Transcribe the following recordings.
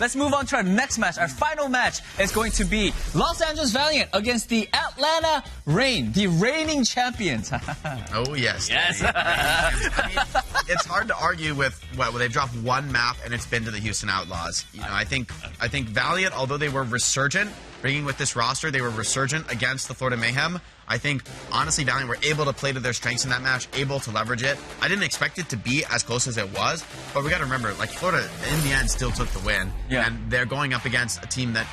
let's move on to our next match. Our final match is going to be Los Angeles Valiant against the Atlanta Reign, the reigning champions. Oh, yes. Yes. I mean, it's hard to argue with, well, they've dropped one map and it's been to the Houston Outlaws. You know, I think Valiant, although they were resurgent, bringing with this roster, they were resurgent against the Florida Mayhem. I think, honestly, Valiant were able to play to their strengths in that match, able to leverage it. I didn't expect it to be as close as it was, but we got to remember, like, Florida, in the end, still took the win. Yeah. And they're going up against a team that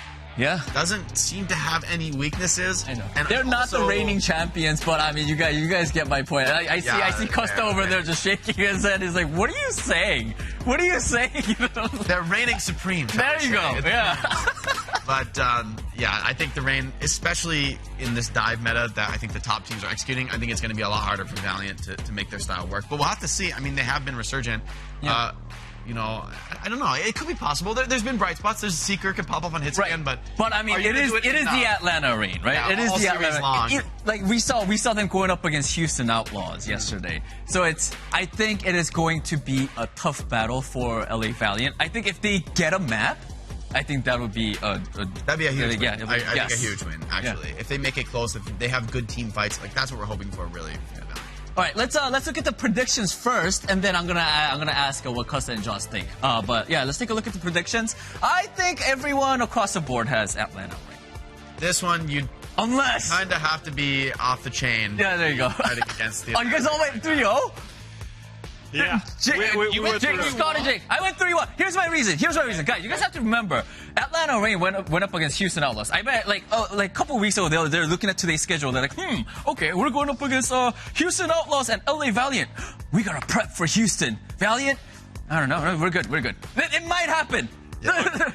doesn't seem to have any weaknesses. I know. And They're not the reigning champions, but I mean, you guys get my point. I see Costa over there just shaking his head. He's like, "What are you saying? What are you saying?" They're reigning supreme. There you go. Yeah. But yeah, I think the Reign, especially in this dive meta that I think the top teams are executing, I think it's going to be a lot harder for Valiant to make their style work. But we'll have to see. I mean, they have been resurgent. Yeah. You know, I don't know. It could be possible. There's been bright spots. There's Seeker can pop up on hitscan, but I mean, it is the Atlanta Reign, right? Yeah, it is all the series Atlanta. long. Like we saw them going up against Houston Outlaws yesterday. So I think it is going to be a tough battle for LA Valiant. I think if they get a map, I think that would be that'd be a huge win. I think a huge win, actually. Yeah. If they make it close, if they have good team fights, like that's what we're hoping for, really. All right, let's look at the predictions first, and then I'm gonna ask what Costa and Josh think. But yeah, let's take a look at the predictions. I think everyone across the board has Atlanta Reign. This one, you unless kind of have to be off the chain. Yeah, there you go. Against the you guys all went 3-0. Yeah. You went Scott and Jake. I went 3-1. Here's my reason. Guys, you guys have to remember, Atlanta Reign went up against Houston Outlaws. I bet, like a couple weeks ago, they're looking at today's schedule. They're like, okay, we're going up against Houston Outlaws and LA Valiant. We gotta prep for Houston. Valiant? I don't know. We're good. It might happen. Yeah.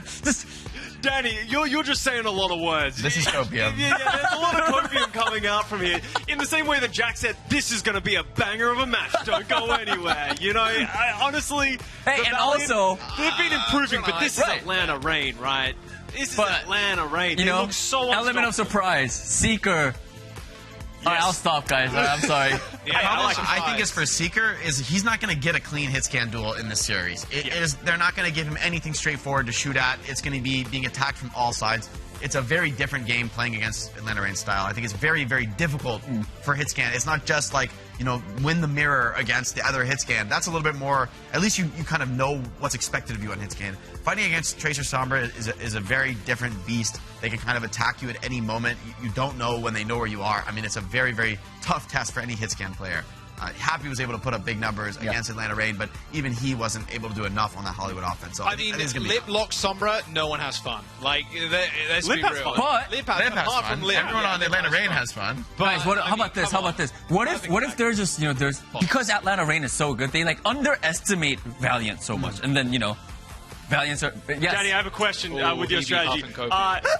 Danny, you're just saying a lot of words. This is copium. Yeah, there's a lot of copium coming out from here. In the same way that Jack said, this is going to be a banger of a match. Don't go anywhere. You know, honestly, hey, and also they've been improving, but this is Atlanta Reign, right? This is Atlanta Reign. You know, look so element of surprise, Seeker. Yes. All right, I'll stop, guys. I'm sorry. I think it's for Seeker is he's not going to get a clean hit scan duel in this series. They're not going to give him anything straightforward to shoot at. It's going to be being attacked from all sides. It's a very different game playing against Atlanta Reign style. I think it's very, very difficult for hit scan. It's not just like, you know, win the mirror against the other hit scan. That's a little bit more, at least you kind of know what's expected of you on hit scan. Fighting against Tracer Sombra is a very different beast. They can kind of attack you at any moment. You don't know when they know where you are. I mean, it's a very, very tough test for any hit scan player. Happy was able to put up big numbers against Atlanta Reign, but even he wasn't able to do enough on that Hollywood offense. So I mean, Lip, Lock, Sombra, no one has fun. Like, let's Lip be has real. fun. Lip has fun. From Lip. Everyone on Atlanta Reign has fun. Guys, how about this? What if there's just, you know, because Atlanta Reign is so good, they like underestimate Valiant so much, and then, you know, Valiants are... Yes. Danny, I have a question with your strategy.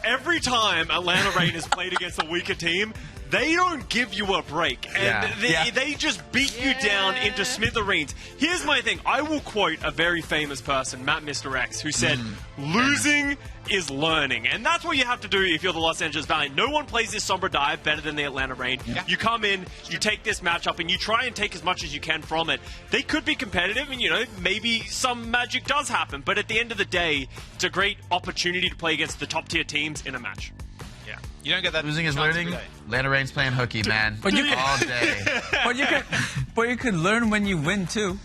Every time Atlanta Reign has played against a weaker team, they don't give you a break. And they just beat you down into smithereens. Here's my thing. I will quote a very famous person, Matt Mr. X, who said, losing is learning. And that's what you have to do if you're the Los Angeles Valiant. No one plays this Sombra dive better than the Atlanta Reign. Yeah. You come in, you take this matchup, and you try and take as much as you can from it. They could be competitive, and, you know, maybe some magic does happen. But at the end of the day, it's a great opportunity to play against the top-tier teams in a match. Yeah. You don't get that. Losing is learning. Atlanta Reign's playing hooky, man. But you all day. but you can learn when you win too.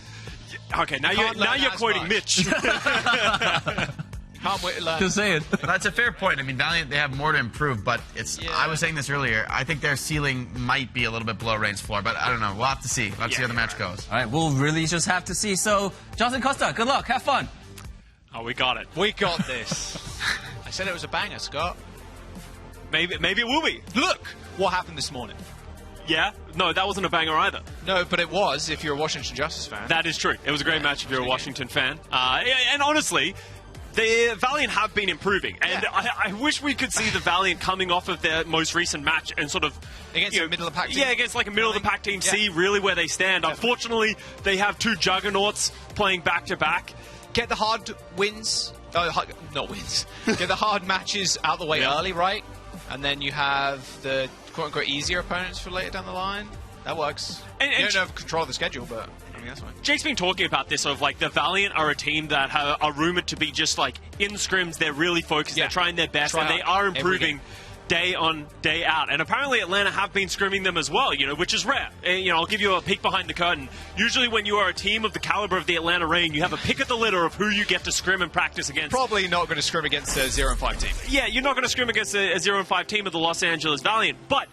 Okay, now you're quoting Mitch. Can't wait to learn. Just saying. That's a fair point. I mean, Valiant, they have more to improve, but it's. Yeah. I was saying this earlier. I think their ceiling might be a little bit below Reign's floor, but I don't know. We'll have to see. We'll have to see how the match goes. All right, we'll really just have to see. So, Jonathan Costa, good luck. Have fun. Oh, we got it. We got this. I said it was a banger, Scott. Maybe it will be. Look what happened this morning. Yeah? No, that wasn't a banger either. No, but it was if you're a Washington Justice fan. That is true. It was a great match if you're a Washington fan. And honestly, the Valiant have been improving. And I wish we could see the Valiant coming off of their most recent match and sort of... Against a middle-of-the-pack team? Yeah, against like a middle-of-the-pack team, see really where they stand. Unfortunately, they have two juggernauts playing back-to-back. Get the hard wins... not wins. Get the hard matches out the way early, right? And then you have the quote-unquote easier opponents for later down the line. That works. You don't have control of the schedule, but... I mean, that's fine. Jake's been talking about this, of like the Valiant are a team that are rumored to be just like in scrims, they're really focused, they're trying their best, and they are improving day on, day out. And apparently Atlanta have been scrimming them as well, which is rare. And, I'll give you a peek behind the curtain. Usually when you are a team of the caliber of the Atlanta Reign, you have a pick of the litter of who you get to scrim and practice against. Probably not going to scrim against a 0-5 team. Yeah, you're not going to scrim against a 0-5 team of the Los Angeles Valiant, but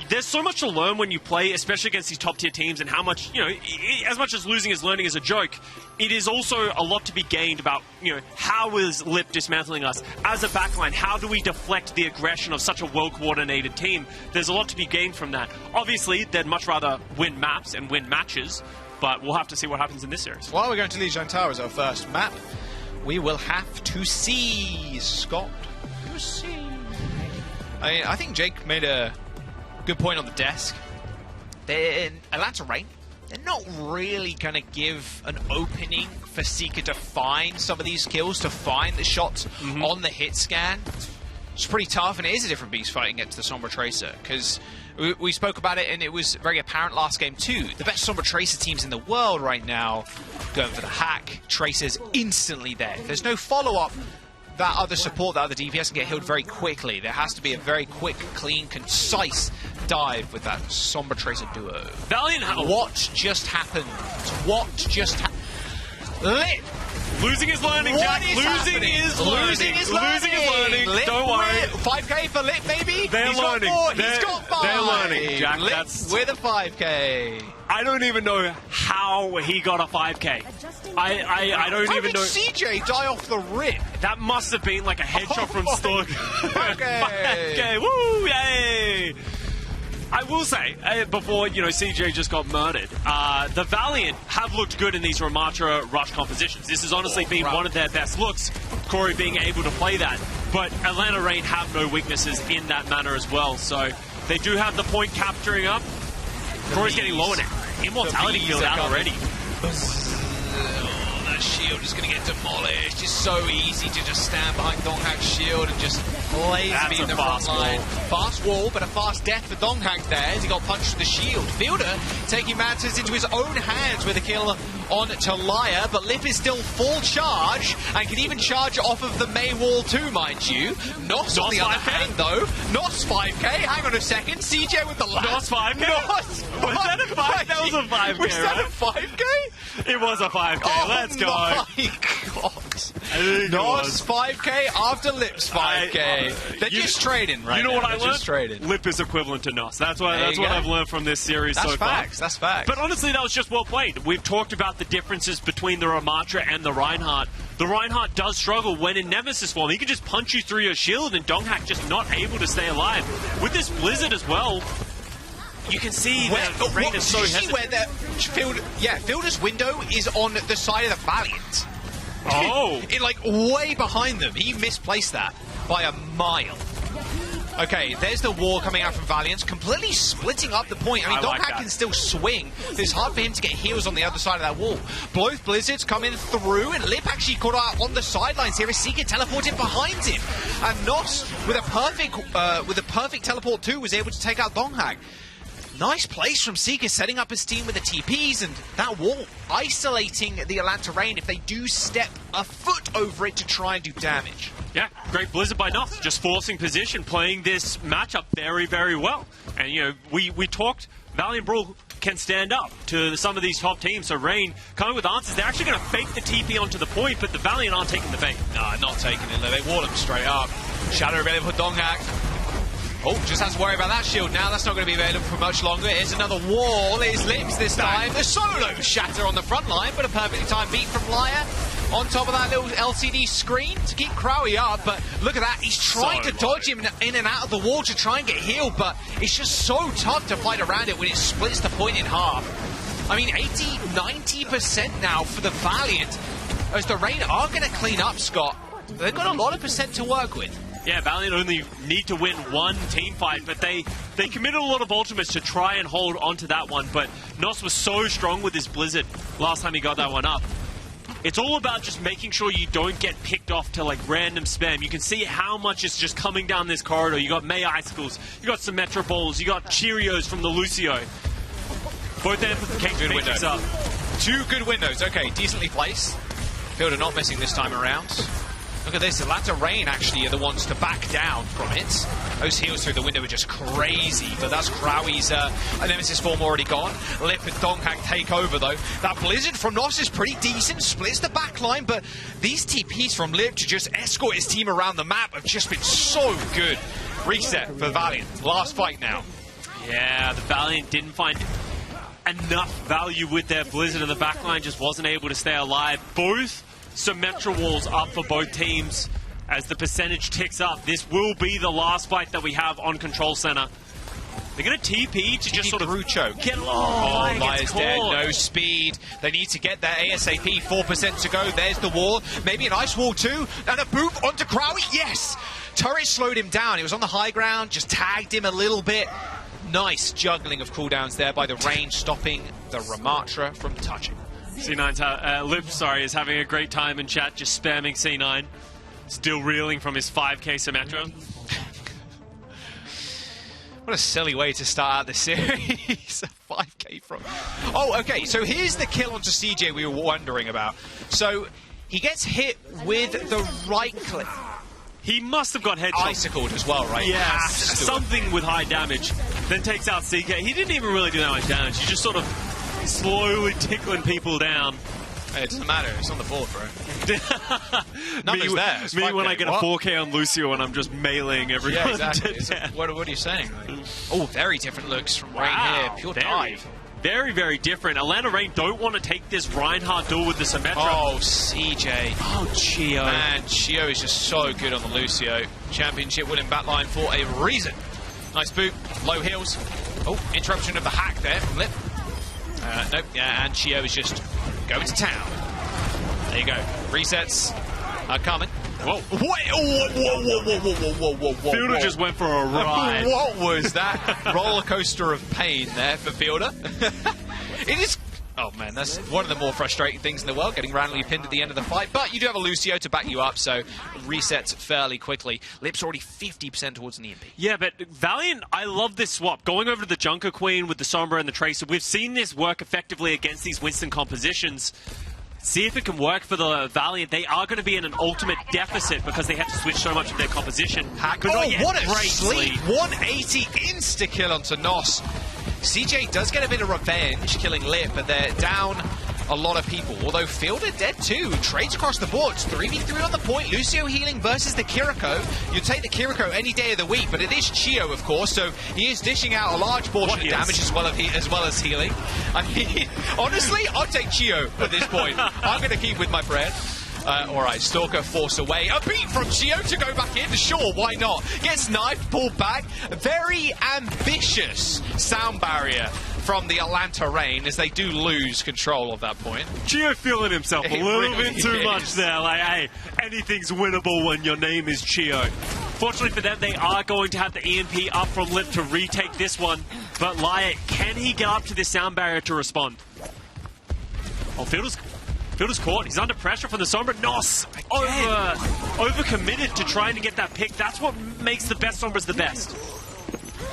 there's so much to learn when you play, especially against these top-tier teams, and how much, as much as losing is learning is a joke, it is also a lot to be gained about, how is Lip dismantling us? As a backline, how do we deflect the aggression of such a well-coordinated team? There's a lot to be gained from that. Obviously, they'd much rather win maps and win matches, but we'll have to see what happens in this series. While we're going to Lijiang Tower as our first map, we will have to see, Scott. To see. I think Jake made a good point on the desk. They're in Atlanta Reign. They're not really going to give an opening for Seeker to find some of these kills, to find the shots on the hit scan. It's pretty tough, and it is a different beast fighting against the Sombra Tracer, because we spoke about it, and it was very apparent last game too. The best Sombra Tracer teams in the world right now, going for the hack, Tracer's instantly there. There's no follow-up. That other support, that other DPS can get healed very quickly. There has to be a very quick, clean, concise dive with that Sombra Tracer duo. Valiant, what just happened? What just happened? Lip! Losing is learning, Jack. Losing is learning. Lip, don't worry. 5k for Lip, maybe? They're learning. He's got 5. They're learning, Jack. Lip That's with a 5k. I don't even know how he got a 5k. I don't even know. How did CJ die off the rip? That must have been like a headshot from Stork. 5k. Woo! Yay! I will say, before, CJ just got murdered, the Valiant have looked good in these Ramatra rush compositions. This has honestly been one of their best looks, Corey being able to play that. But Atlanta Reign have no weaknesses in that manner as well. So they do have the point capturing up. Corey's getting low in it. Immortality field out already. That shield is going to get demolished. It's so easy to just stand behind Donghack's shield and just laser beam the front line. Fast wall, but a fast death for Donghack there as he got punched with the shield. Fielder taking matters into his own hands with a kill on Talia, but Lip is still full charge and can even charge off of the May wall too, mind you. Nos on the other hand, though. Nos 5k. Hang on a second. CJ with the last. Nos 5k? Nos. Was that a 5? That was a 5k, Was that a 5k? It was a 5k. Oh, Let's go. My God. Nos 5k after Lip's 5k. They're just trading right now. You know what I Just trading. learned? Lip is equivalent to Nos. That's what I've learned from this series so far. That's facts. But honestly, that was just well played. We've talked about the differences between the Ramatra and the Reinhardt. The Reinhardt does struggle when in Nemesis form. He can just punch you through your shield, and Donghack just not able to stay alive. With this Blizzard as well, you can see that Rain is so hesitant. Where the Fielder's window is on the side of the Valiant. Oh. Like way behind them. He misplaced that by a mile. Okay, there's the wall coming out from Valiant, completely splitting up the point. I mean, Donghack can still swing. It's hard for him to get heals on the other side of that wall. Both Blizzards coming through, and Lip actually caught out on the sidelines here as Seeker teleported behind him. And Nos, with a perfect teleport too, was able to take out Donghack. Nice place from Seeker, setting up his team with the TPs, and that wall isolating the Atlanta Reign if they do step a foot over it to try and do damage. Yeah, great Blizzard by Nos, just forcing position, playing this matchup very, very well. And, we talked, Valiant Brawl can stand up to some of these top teams, so Reign coming with answers. They're actually going to fake the TP onto the point, but the Valiant aren't taking the bait. No, not taking it. They wall him straight up. Shadow available for Donghack. Oh, just has to worry about that shield now. That's not going to be available for much longer. Here's another wall. It's Lips this time. The solo shatter on the front line, but a perfectly timed beat from Liar. On top of that little LCD screen to keep Crowy up, but look at that. He's trying to dodge him in and out of the wall to try and get healed, but it's just so tough to fight around it when it splits the point in half. I mean, 80-90% now for the Valiant, as the Reign are going to clean up, Scott. They've got a lot of percent to work with. Yeah, Valiant only need to win one team fight, but they committed a lot of ultimates to try and hold onto that one, but Nos was so strong with his Blizzard last time he got that one up. It's all about just making sure you don't get picked off to like random spam. You can see how much is just coming down this corridor. You got May Icicles, you got some Metro Balls, you got Cheerios from the Lucio. Both amplification picks up. 2 good windows. Okay, decently placed. Fielder not missing this time around. Look at this, Atlanta Reign actually are the ones to back down from it. Those heals through the window are just crazy, but that's Crowie's Nemesis form already gone. Lip and Donkak take over though. That Blizzard from Nos is pretty decent, splits the back line, but these TPs from Lip to just escort his team around the map have just been so good. Reset for Valiant, last fight now. Yeah, the Valiant didn't find enough value with their Blizzard, and the backline just wasn't able to stay alive. Both Symmetra walls up for both teams as the percentage ticks up. This will be the last fight that we have on Control Center. They're going to TP to just sort of choke. Get oh, Maya's dead. No speed. They need to get there ASAP. 4% to go. There's the wall. Maybe an ice wall too. And a boop onto Crowie. Yes! Turret slowed him down. He was on the high ground. Just tagged him a little bit. Nice juggling of cooldowns there by the range, stopping the Ramatra from touching. C9's Lip, is having a great time in chat, just spamming C9. Still reeling from his 5k Symmetra. What a silly way to start out the series. 5k from... Oh, okay, so here's the kill onto CJ we were wondering about. So he gets hit with the right click. He must have got headshot. Icicled as well, right? Yeah, something with high damage. Then takes out CK. He didn't even really do that much damage. He just sort of slowly tickling people down. Hey, it doesn't matter. It's on the board, bro. Nothing's there. It's me when I get a 4K on Lucio and I'm just meleeing everyone. Yeah, exactly. What are you saying? Oh, very different looks from Reign here. Pure dive. Very, very different. Atlanta Reign don't want to take this Reinhardt duel with the Symmetra. Oh, CJ. Oh, Chio. Man, Chio is just so good on the Lucio. Championship winning backline for a reason. Nice boot. Low heals. Oh, interruption of the hack there from Lip. Nope. Yeah, and Chio is just going to town. There you go. Resets are coming. Whoa. What? Whoa. Fielder just went for a ride. What was that? Roller coaster of pain there for Fielder. It is... Oh, man, that's one of the more frustrating things in the world, getting randomly pinned at the end of the fight. But you do have a Lucio to back you up, so resets fairly quickly. Lip's already 50% towards an EMP. Yeah, but Valiant, I love this swap. Going over to the Junker Queen with the Sombra and the Tracer, we've seen this work effectively against these Winston compositions. See if it can work for the Valiant. They are going to be in an ultimate deficit because they have to switch so much of their composition. Oh, what a sleep! 180 insta-kill onto Nos. CJ does get a bit of revenge, killing Lip, but they're down a lot of people. Although Fielder dead too. Trades across the board. 3v3 on the point. Lucio healing versus the Kiriko. You take the Kiriko any day of the week, but it is Chio, of course, so he is dishing out a large portion of damage as well as healing. I mean, honestly, I'll take Chio at this point. I'm going to keep with my friend. Alright, Stalker forced away. A beat from Chio to go back in. Sure, why not? Gets knifed, pulled back. Very ambitious sound barrier from the Atlanta Reign as they do lose control of that point. Chio feeling himself a little bit too much there. Like, hey, anything's winnable when your name is Chio. Fortunately for them, they are going to have the EMP up from Lip to retake this one. But Liat, can he get up to this sound barrier to respond? Oh, Fielder's caught. He's under pressure from the Sombra. Nos overcommitted to trying to get that pick. That's what makes the best Sombras the best.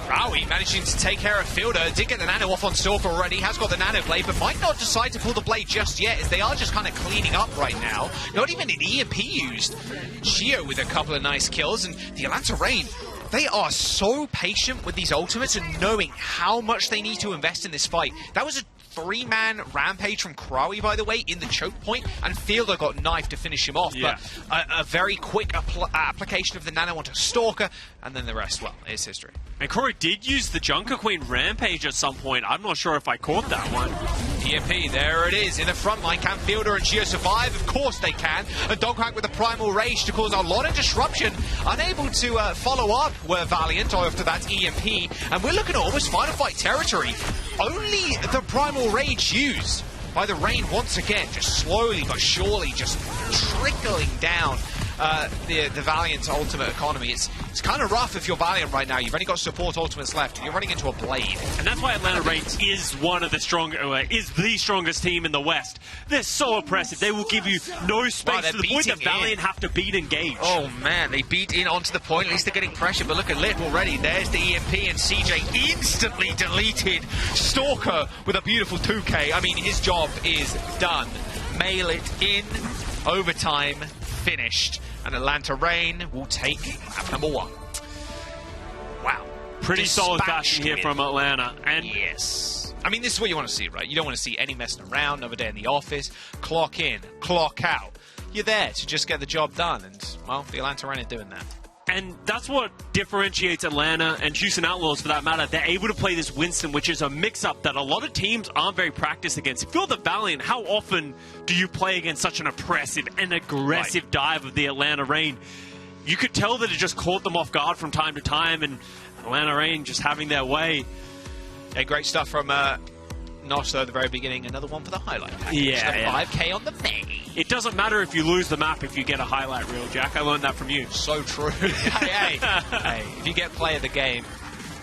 Crowie managing to take care of Fielder. Did get the nano off on Stalker already. Has got the nano blade, but might not decide to pull the blade just yet, as they are just kind of cleaning up right now. Not even an EMP used. Chio with a couple of nice kills, and the Atlanta Reign, they are so patient with these ultimates and knowing how much they need to invest in this fight. That was a 3-man rampage from Crowie, by the way, in the choke point, and Fielder got knifed to finish him off. Yeah. But a very quick application of the nano onto Stalker, and then the rest, well, is history. And Corey did use the Junker Queen rampage at some point. I'm not sure if I caught that one. EMP, there it is, in the front line. Can Fielder and Chio survive? Of course they can. And Doghack with a Primal Rage to cause a lot of disruption. Unable to follow up were Valiant after that EMP. And we're looking at almost final fight territory. Only the Primal Rage used by the Reign once again, just slowly but surely just trickling down the Valiant's ultimate economy. It's kind of rough if you're Valiant right now. You've only got support ultimates left. You're running into a Blade. And that's why Atlanta Reign is one of the the strongest team in the West. They're so oppressive. They will give you no space to the point that Valiant have to beat Engage. Oh man, they beat in onto the point. At least they're getting pressure. But look at Lip already. There's the EMP, and CJ instantly deleted Stalker with a beautiful 2K. I mean, his job is done. Mail it in. Overtime finished. And Atlanta Reign will take map number 1. Wow. Pretty solid fashion here from Atlanta. And yes. I mean, this is what you want to see, right? You don't want to see any messing around, another day in the office, clock in, clock out. You're there to just get the job done. And, well, the Atlanta Reign are doing that. And that's what differentiates Atlanta and Houston Outlaws, for that matter. They're able to play this Winston, which is a mix-up that a lot of teams aren't very practiced against. If you're the Valiant, how often do you play against such an oppressive and aggressive dive of the Atlanta Reign? You could tell that it just caught them off guard from time to time, and Atlanta Reign just having their way. Yeah, great stuff from Nosso at the very beginning. Another one for the highlight package. Yeah. 5K on the May. It doesn't matter if you lose the map if you get a highlight reel, Jack. I learned that from you. So true. hey, if you get play of the game,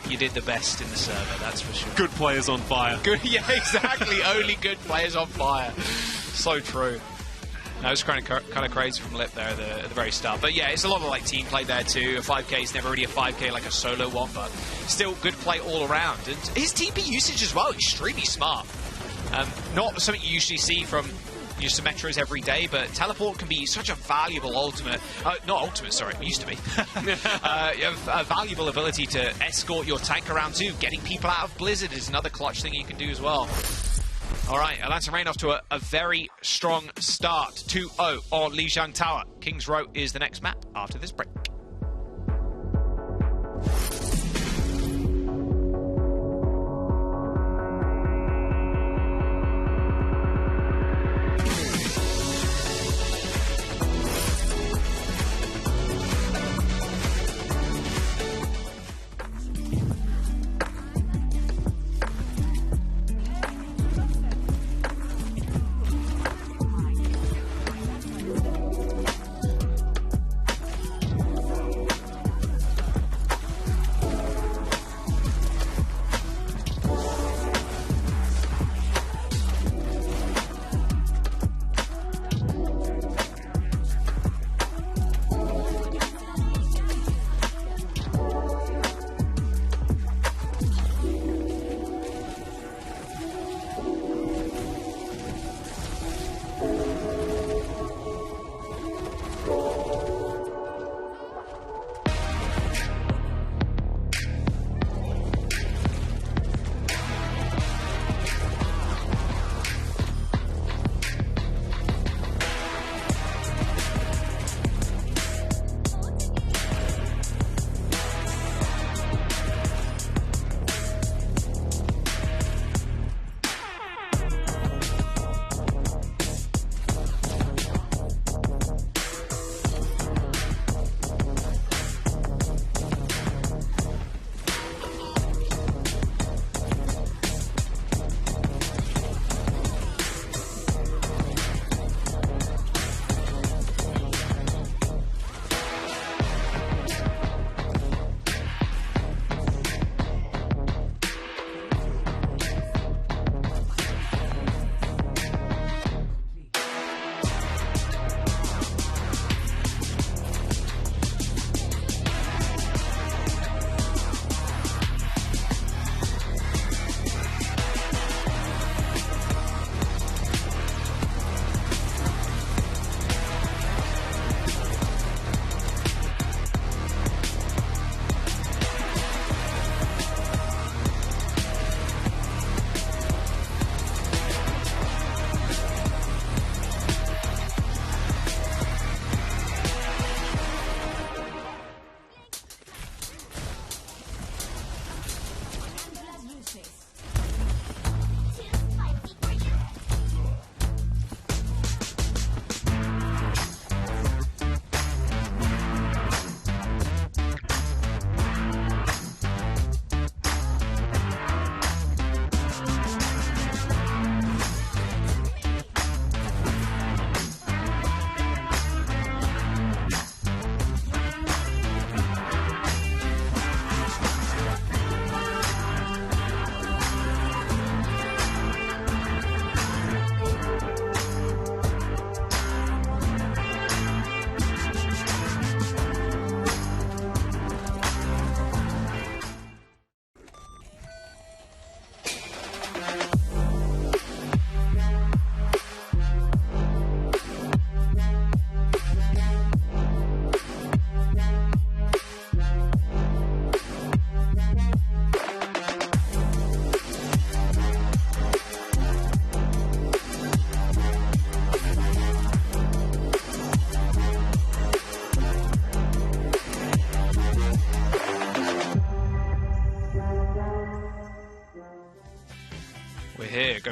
you did the best in the server, that's for sure. Good players on fire. Good, yeah, exactly. Only good players on fire. So true. No, it's kind of crazy from Lip there at the very start. But yeah, it's a lot of like team play there too. A 5K is never really a 5K like a solo one, but still good play all around. And his TP usage as well, extremely smart. Not something you usually see from your Symmetros every day, but teleport can be such a valuable ultimate. Not ultimate, sorry, it used to be. A valuable ability to escort your tank around too. Getting people out of Blizzard is another clutch thing you can do as well. All right, Atlanta Reign off to a very strong start. 2-0 on Lijiang Tower. King's Row is the next map after this break.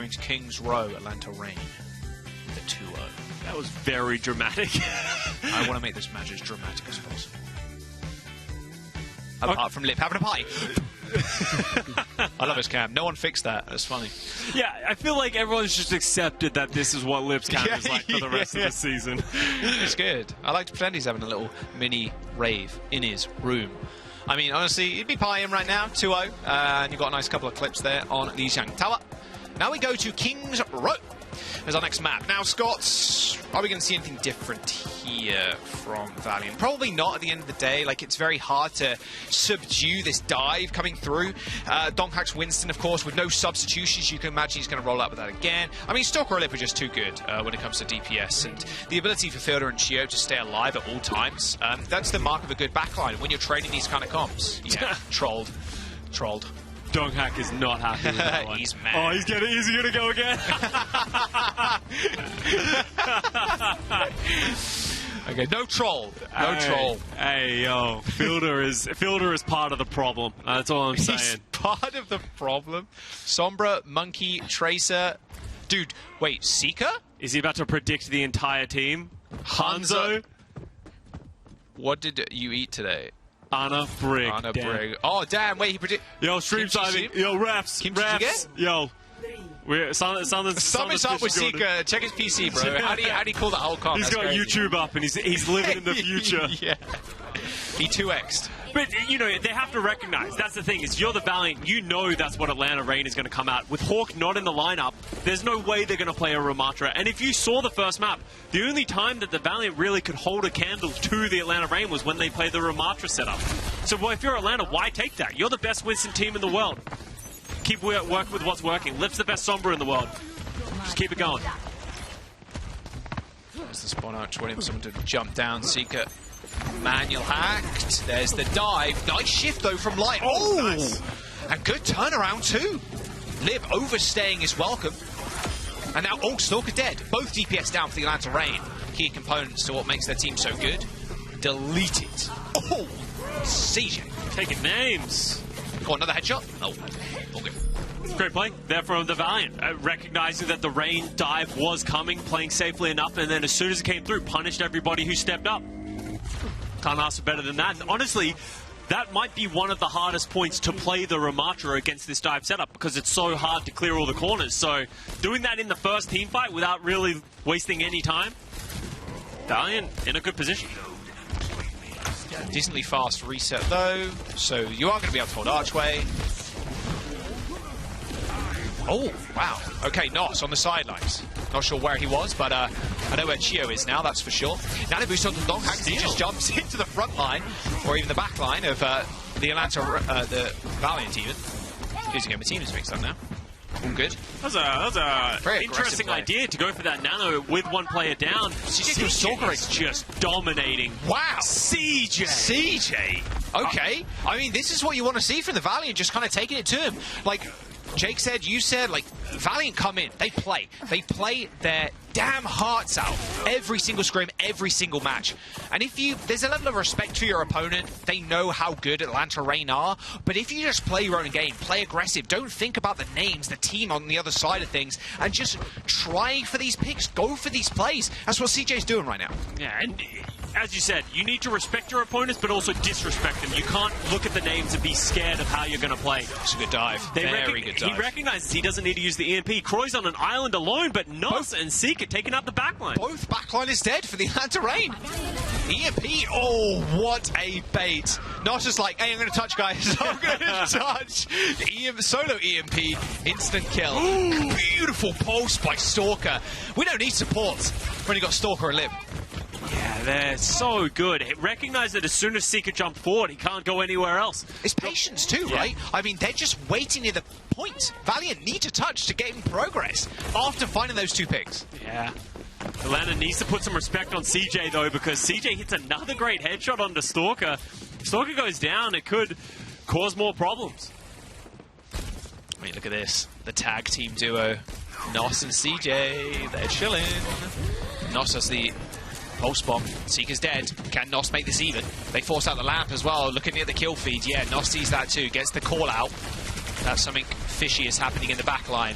going to Kings Row, Atlanta Reign, with a 2-0. That was very dramatic. I want to make this match as dramatic as possible. Apart from Lip having a pie. I love his cam. No one fixed that. That's funny. Yeah, I feel like everyone's just accepted that this is what Lip's cam is like for the rest of the season. It's good. I like to pretend he's having a little mini rave in his room. I mean, honestly, he'd be pieing right now, 2-0. And you've got a nice couple of clips there on Lijiang Tower. Now we go to Kings Row as our next map. Now, Scott, are we going to see anything different here from Valiant? Probably not at the end of the day. Like, it's very hard to subdue this dive coming through. Donghack's Winston, of course, with no substitutions. You can imagine he's going to roll out with that again. I mean, Stalker and Lip are just too good when it comes to DPS. And the ability for Fielder and Chio to stay alive at all times, that's the mark of a good backline when you're trading these kind of comps. Yeah, trolled. Donghack is not happy with that one. He's mad. Oh, he's gonna go again. Okay, no troll. No troll. Hey, yo, Fielder is part of the problem. That's all I'm saying. He's part of the problem. Sombra, Monkey, Tracer. Dude, wait, Seeker? Is he about to predict the entire team? Hanzo? What did you eat today? Anna Brig. Oh, damn, wait, he predicted... Yo, stream timing. Yo, refs. Kim, did you get? Yo. Something's up with Seeker. Check his PC, bro. How do you call that whole comp? He's got YouTube up and he's living in the future. Yeah. He 2x'd. But, you know, they have to recognize, that's the thing, is you're the Valiant, you know that's what Atlanta Reign is going to come out. With Hawk not in the lineup, there's no way they're going to play a Ramatra. And if you saw the first map, the only time that the Valiant really could hold a candle to the Atlanta Reign was when they played the Ramatra setup. So well, if you're Atlanta, why take that? You're the best Winston team in the world. Keep working with what's working. Lip's the best Sombra in the world. Just keep it going. There's the spawn out, waiting for someone to jump down. Seeker. Manual hacked. There's the dive. Nice shift, though, from Light. Oh! Nice. And good turnaround, too. Lib overstaying his welcome. And now, Stalker dead. Both DPS down for the Atlanta Reign. Key components to what makes their team so good. Deleted. Oh! CJ. Taking names. Oh, another headshot. Oh, okay. Great play there from the Valiant. Recognizing that the Reign dive was coming, playing safely enough, and then as soon as it came through, punished everybody who stepped up. Can't ask for better than that. Honestly, that might be one of the hardest points to play the Ramatra against this dive setup because it's so hard to clear all the corners. So doing that in the first team fight without really wasting any time, Valiant in a good position. Decently fast reset though, so you are going to be able to hold Archway. Oh, wow. Okay, Nos on the sidelines. Not sure where he was, but I know where Chio is now, that's for sure. Nanabu's on the Donghack, he just jumps into the front line, or even the back line of the Atlanta, the Valiant even. Losing over team is mixed up now. All good. That was a very interesting idea to go for that nano with one player down. CJ is just dominating. Wow. CJ. Okay. I mean, this is what you want to see from the Valiant, just kind of taking it to him. Like Jake said, you said, like, Valiant come in, they play. They play their damn hearts out every single scrim, every single match. And if there's a level of respect to your opponent, they know how good Atlanta Reign are, but if you just play your own game, play aggressive, don't think about the names, the team on the other side of things, and just try for these picks, go for these plays. That's what CJ's doing right now. Yeah, and as you said, you need to respect your opponents, but also disrespect them. You can't look at the names and be scared of how you're going to play. It's a good dive. Very good dive. He recognizes he doesn't need to use the EMP. Croy's on an island alone, but Nos and Seeker taking out the backline. Both backline is dead for the Atlanta Reign. EMP, oh, what a bait. Nos is like, hey, I'm going to touch, guys. I'm going to touch. Solo EMP, instant kill. Ooh. Beautiful pulse by Stalker. We don't need support when you got Stalker and Lib. Yeah, they're so good. Recognize that as soon as Seeker jumped forward, he can't go anywhere else. It's patience too, right? I mean, they're just waiting near the point. Valiant need to touch to get in progress after finding those two picks. Yeah. Atlanta needs to put some respect on CJ, though, because CJ hits another great headshot onto Stalker. If Stalker goes down, it could cause more problems. I mean, look at this. The tag team duo. Nos and CJ, they're chilling. Nos has the pulse bomb. Seeker's dead. Can Nos make this even? They force out the lamp as well. Looking at the kill feed. Yeah, Nos sees that too. Gets the call out. that something fishy is happening in the back line.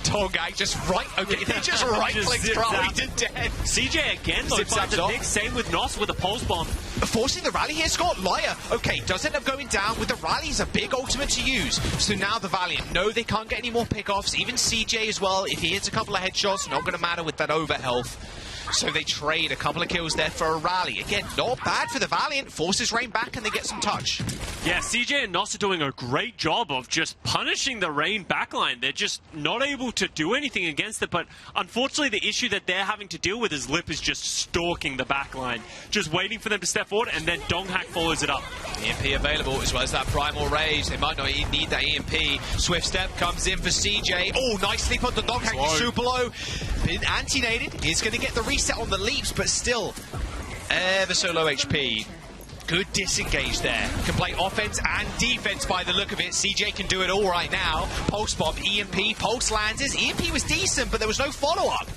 Donghack just they just right-clicked Krawi to death. CJ again, though, finds a mix. Same with Nos with a pulse bomb. Forcing the rally here, Scott. Liar, okay, does end up going down with the rally. Is a big ultimate to use. So now the Valiant know they can't get any more pickoffs. Even CJ as well, if he hits a couple of headshots, not going to matter with that over health. So they trade a couple of kills there for a rally. Again, not bad for the Valiant. Forces Rain back and they get some touch. Yeah, CJ and Nos are doing a great job of just punishing the Rain backline. They're just not able to do anything against it, but unfortunately the issue that they're having to deal with is Lip is just stalking the backline, just waiting for them to step forward, and then Donghack follows it up. EMP available as well as that Primal Rage. They might not even need that EMP. Swift Step comes in for CJ. Oh, nice sleep on the Donghack. He's super low. Been anti-nated. He's going to get the reset on the leaps, but still ever so low HP. Good disengage there. Can play offense and defense by the look of it. CJ can do it all right now. Pulse bomb, EMP, Pulse lands. His EMP was decent, but there was no follow-up.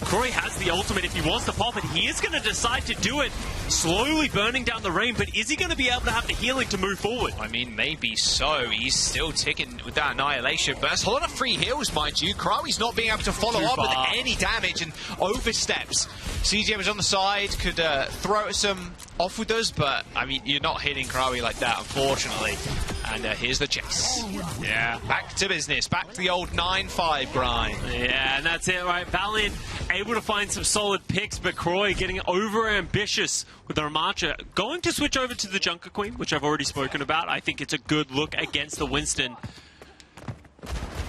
Kroy has the ultimate if he wants to pop it. He is going to decide to do it, slowly burning down the Rain, but is he going to be able to have the healing to move forward? I mean, maybe so. He's still ticking with that Annihilation Burst. A lot of free heals, mind you. Krawi's not being able to follow up with any damage and oversteps. CJ was on the side, could throw some off with us, but, I mean, you're not hitting Krawi like that, unfortunately. And here's the chase. Yeah. Back to business. Back to the old 9-5 grind. Yeah, and that's it, right? Valiant able to find some solid picks, but Kroy getting over-ambitious with the Ramatcha. Going to switch over to the Junker Queen, which I've already spoken about. I think it's a good look against the Winston.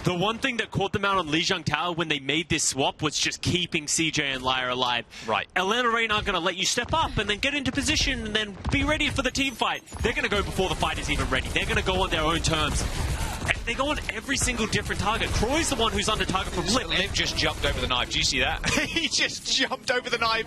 The one thing that caught them out on Lijiang Tower when they made this swap was just keeping CJ and Lyra alive. Right. Atlanta Rain aren't going to let you step up and then get into position and then be ready for the team fight. They're going to go before the fight is even ready. They're going to go on their own terms. They go on every single different target. Kroy's the one who's under target from Lip. Lip just jumped over the knife. Do you see that? He just jumped over the knife.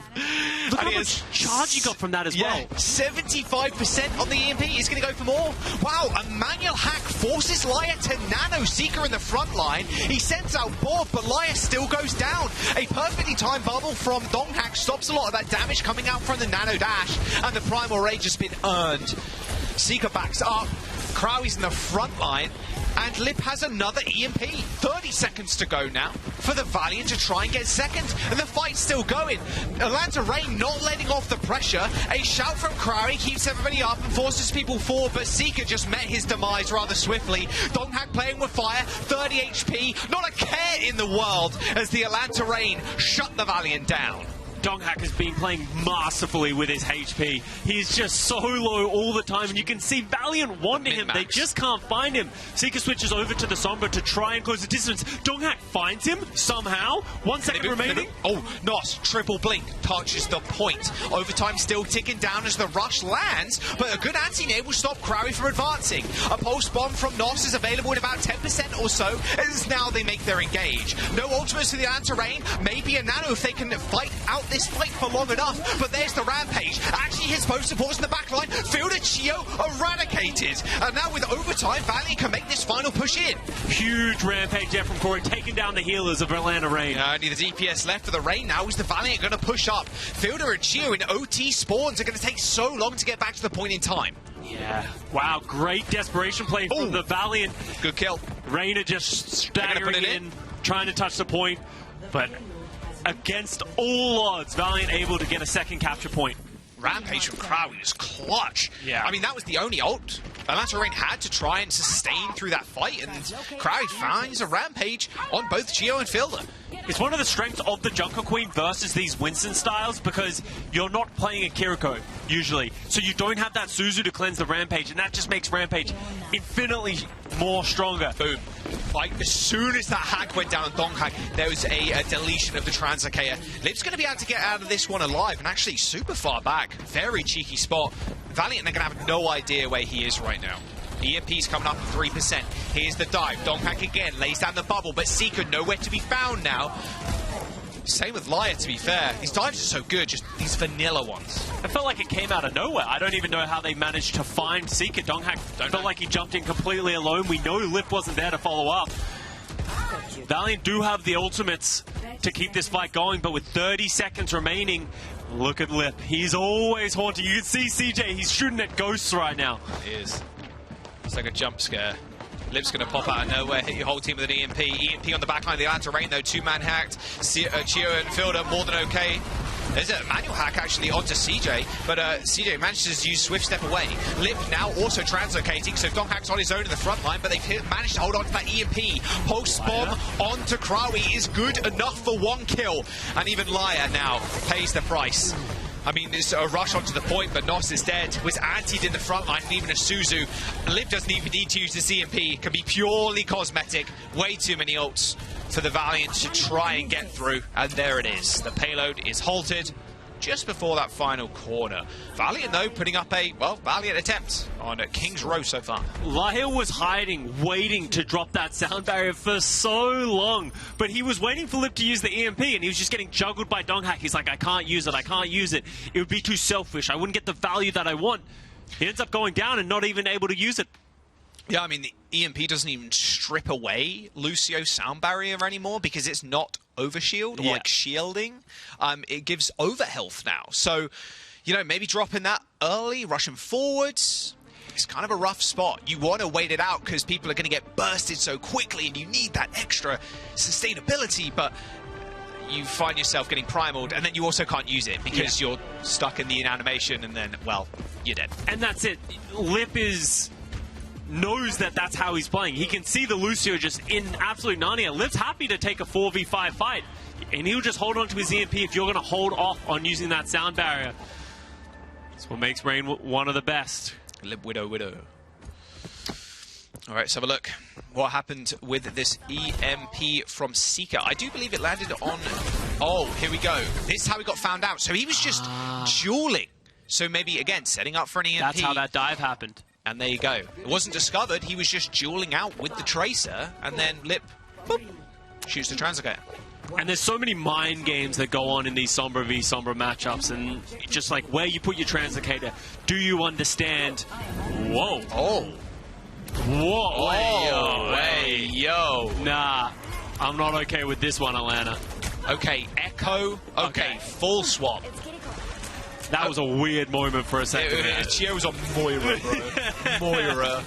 Look how much charge he got from that as well. 75% on the EMP. He's going to go for more. Wow, Emmanuel Hack forces Lyre to nano Seeker in the front line. He sends out Bob, but Lyre still goes down. A perfectly timed bubble from Donghack stops a lot of that damage coming out from the nano dash, and the Primal Rage has been earned. Seeker backs up. Krawi's in the front line. And Lip has another EMP. 30 seconds to go now for the Valiant to try and get second. And the fight's still going. Atlanta Rain not letting off the pressure. A shout from Krawi keeps everybody up and forces people forward, but Seeker just met his demise rather swiftly. Donghack playing with fire, 30 HP. Not a care in the world as the Atlanta Rain shut the Valiant down. Donghack has been playing masterfully with his HP. He's just so low all the time, and you can see Valiant wanting him. They just can't find him. Seeker switches over to the Sombra to try and close the distance. Donghack finds him somehow. 1 second remaining. Oh, Nos, triple blink, touches the point. Overtime still ticking down as the rush lands, but a good anti-nade will stop Krawi from advancing. A pulse bomb from Nos is available in about 10% or so, as now they make their engage. No ultimates to the Atlanta Rain. Maybe a nano if they can fight out this fight for long enough, but there's the Rampage. Actually hits both supports in the back line. Fielder Chio eradicated. And now with overtime, Valiant can make this final push in. Huge Rampage there from Kroy, taking down the healers of Atlanta Rain. Only the DPS left for the Rain now. Is the Valiant going to push up? Fielder and Chio in OT spawns are going to take so long to get back to the point in time. Yeah. Wow, great desperation play from the Valiant. Good kill. Rain are just staggering in, trying to touch the point, but against all odds, Valiant able to get a second capture point. Rampage from Krawi is clutch. Yeah. I mean, that was the only ult Atlanta Rain had to try and sustain through that fight, and Krawi finds a Rampage on both Geo and Fielder. It's one of the strengths of the Junker Queen versus these Winston styles, because you're not playing a Kiriko, usually. So you don't have that Suzu to cleanse the Rampage, and that just makes Rampage infinitely more stronger. Boom. Like, as soon as that hack went down on Donghack, there was a deletion of the Translocator. Lip's going to be able to get out of this one alive, and actually super far back. Very cheeky spot. Valiant are going to have no idea where he is right now. EMP's coming up at 3%. Here's the dive. Donghack again lays down the bubble, but Seeker nowhere to be found now. Same with Lyre, to be fair. These dives are so good, just these vanilla ones. I felt like it came out of nowhere. I don't even know how they managed to find Seeker. Donghack felt like he jumped in completely alone. We know Lip wasn't there to follow up. Valiant do have the ultimates to keep this fight going, but with 30 seconds remaining, look at Lip. He's always haunting. You can see CJ, he's shooting at ghosts right now. It is. It's like a jump scare. Lip's going to pop out of nowhere, hit your whole team with an EMP. EMP on the back line of the Atlanta Rain, though. 2-man hacked. Chio and Fielder more than okay. There's a manual hack actually onto CJ, but CJ manages to use Swift Step away. Lip now also translocating, so Donghack's on his own in the front line, but they've managed to hold on to that EMP. Pulse bomb onto Krawi is good enough for 1 kill, and even Laya now pays the price. I mean, it's a rush onto the point, but Nos is dead. Was antied in the front line, and even a Suzu. Lip doesn't even need to use the CMP. It can be purely cosmetic. Way too many ults for the Valiant to try and get through. And there it is. The payload is halted just before that final corner. Valiant, though, putting up a, well, Valiant attempt on King's Row so far. Lahil was hiding, waiting to drop that sound barrier for so long, but he was waiting for Lip to use the EMP, and he was just getting juggled by Donghack. He's like, I can't use it, I can't use it. It would be too selfish. I wouldn't get the value that I want. He ends up going down and not even able to use it. Yeah, I mean, the EMP doesn't even strip away Lucio's sound barrier anymore because it's not overshield or like shielding. It gives overhealth now. So, you know, maybe dropping that early, rushing forwards. It's kind of a rough spot. You want to wait it out because people are going to get bursted so quickly and you need that extra sustainability, but you find yourself getting primaled and then you also can't use it because you're stuck in the animation and then, well, you're dead. And that's it. Lip knows that that's how he's playing. He can see the Lucio just in absolute Narnia. Lip's happy to take a 4v5 fight, and he'll just hold on to his EMP if you're going to hold off on using that sound barrier. That's what makes Rain one of the best. Lip Widow. All right, let's have a look. What happened with this EMP from Seeker? I do believe it landed on... Oh, here we go. This is how he got found out. So he was just dueling. So maybe, again, setting up for an EMP. That's how that dive happened. And there you go. It wasn't discovered. He was just dueling out with the Tracer, and then Lip, boop, shoots the Translocator. And there's so many mind games that go on in these Sombra v Sombra matchups, and just like where you put your Translocator. Do you understand? Whoa. Oh. Whoa. Oh. Hey, yo. Nah, I'm not okay with this one, Atlanta. Okay, Echo. Okay, full swap. That was a weird moment for a second. Chio was on Moira, bro. Moira.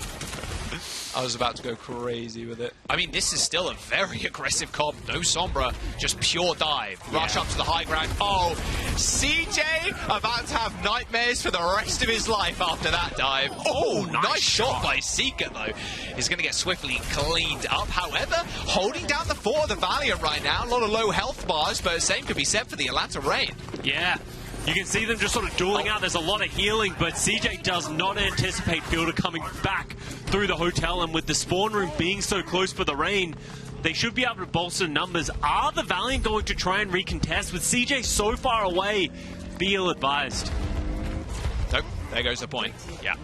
I was about to go crazy with it. I mean, this is still a very aggressive comp. No Sombra, just pure dive. Rush up to the high ground. Oh, CJ about to have nightmares for the rest of his life after that dive. Oh, nice shot by Seeker, though. He's going to get swiftly cleaned up. However, holding down the fort of the Valiant right now. A lot of low health bars, but the same could be said for the Atlanta Rain. Yeah. You can see them just sort of dueling out. There's a lot of healing, but CJ does not anticipate Fielder coming back through the hotel, and with the spawn room being so close for the Rain, they should be able to bolster numbers. Are the Valiant going to try and recontest with CJ so far away? Be ill-advised. Nope, there goes the point. Yeah.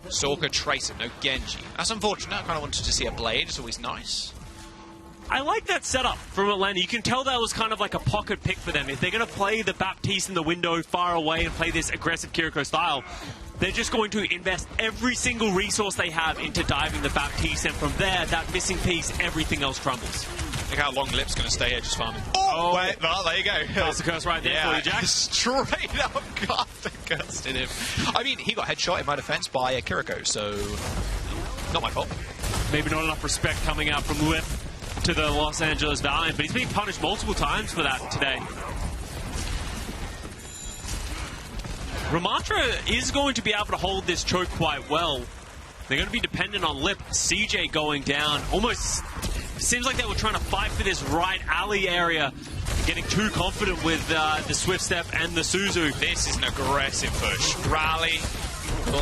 Sorka, Tracer, no Genji. That's unfortunate. I kind of wanted to see a Blade. It's always nice. I like that setup from Atlanta. You can tell that was kind of like a pocket pick for them. If they're going to play the Baptiste in the window far away and play this aggressive Kiriko style, they're just going to invest every single resource they have into diving the Baptiste, and from there, that missing piece, everything else crumbles. Look how long Lip's going to stay here just farming. Oh, wait, well, there you go. That's the curse right there for you, Jack. Straight up cursed him. I mean, he got headshot in my defense by Kiriko, so not my fault. Maybe not enough respect coming out from Lip to the Los Angeles Valiant, but he's been punished multiple times for that today. Ramatra is going to be able to hold this choke quite well. They're going to be dependent on Lip. CJ going down. Almost seems like they were trying to fight for this right alley area, getting too confident with the Swift Step and the Suzu. This is an aggressive push. Rally,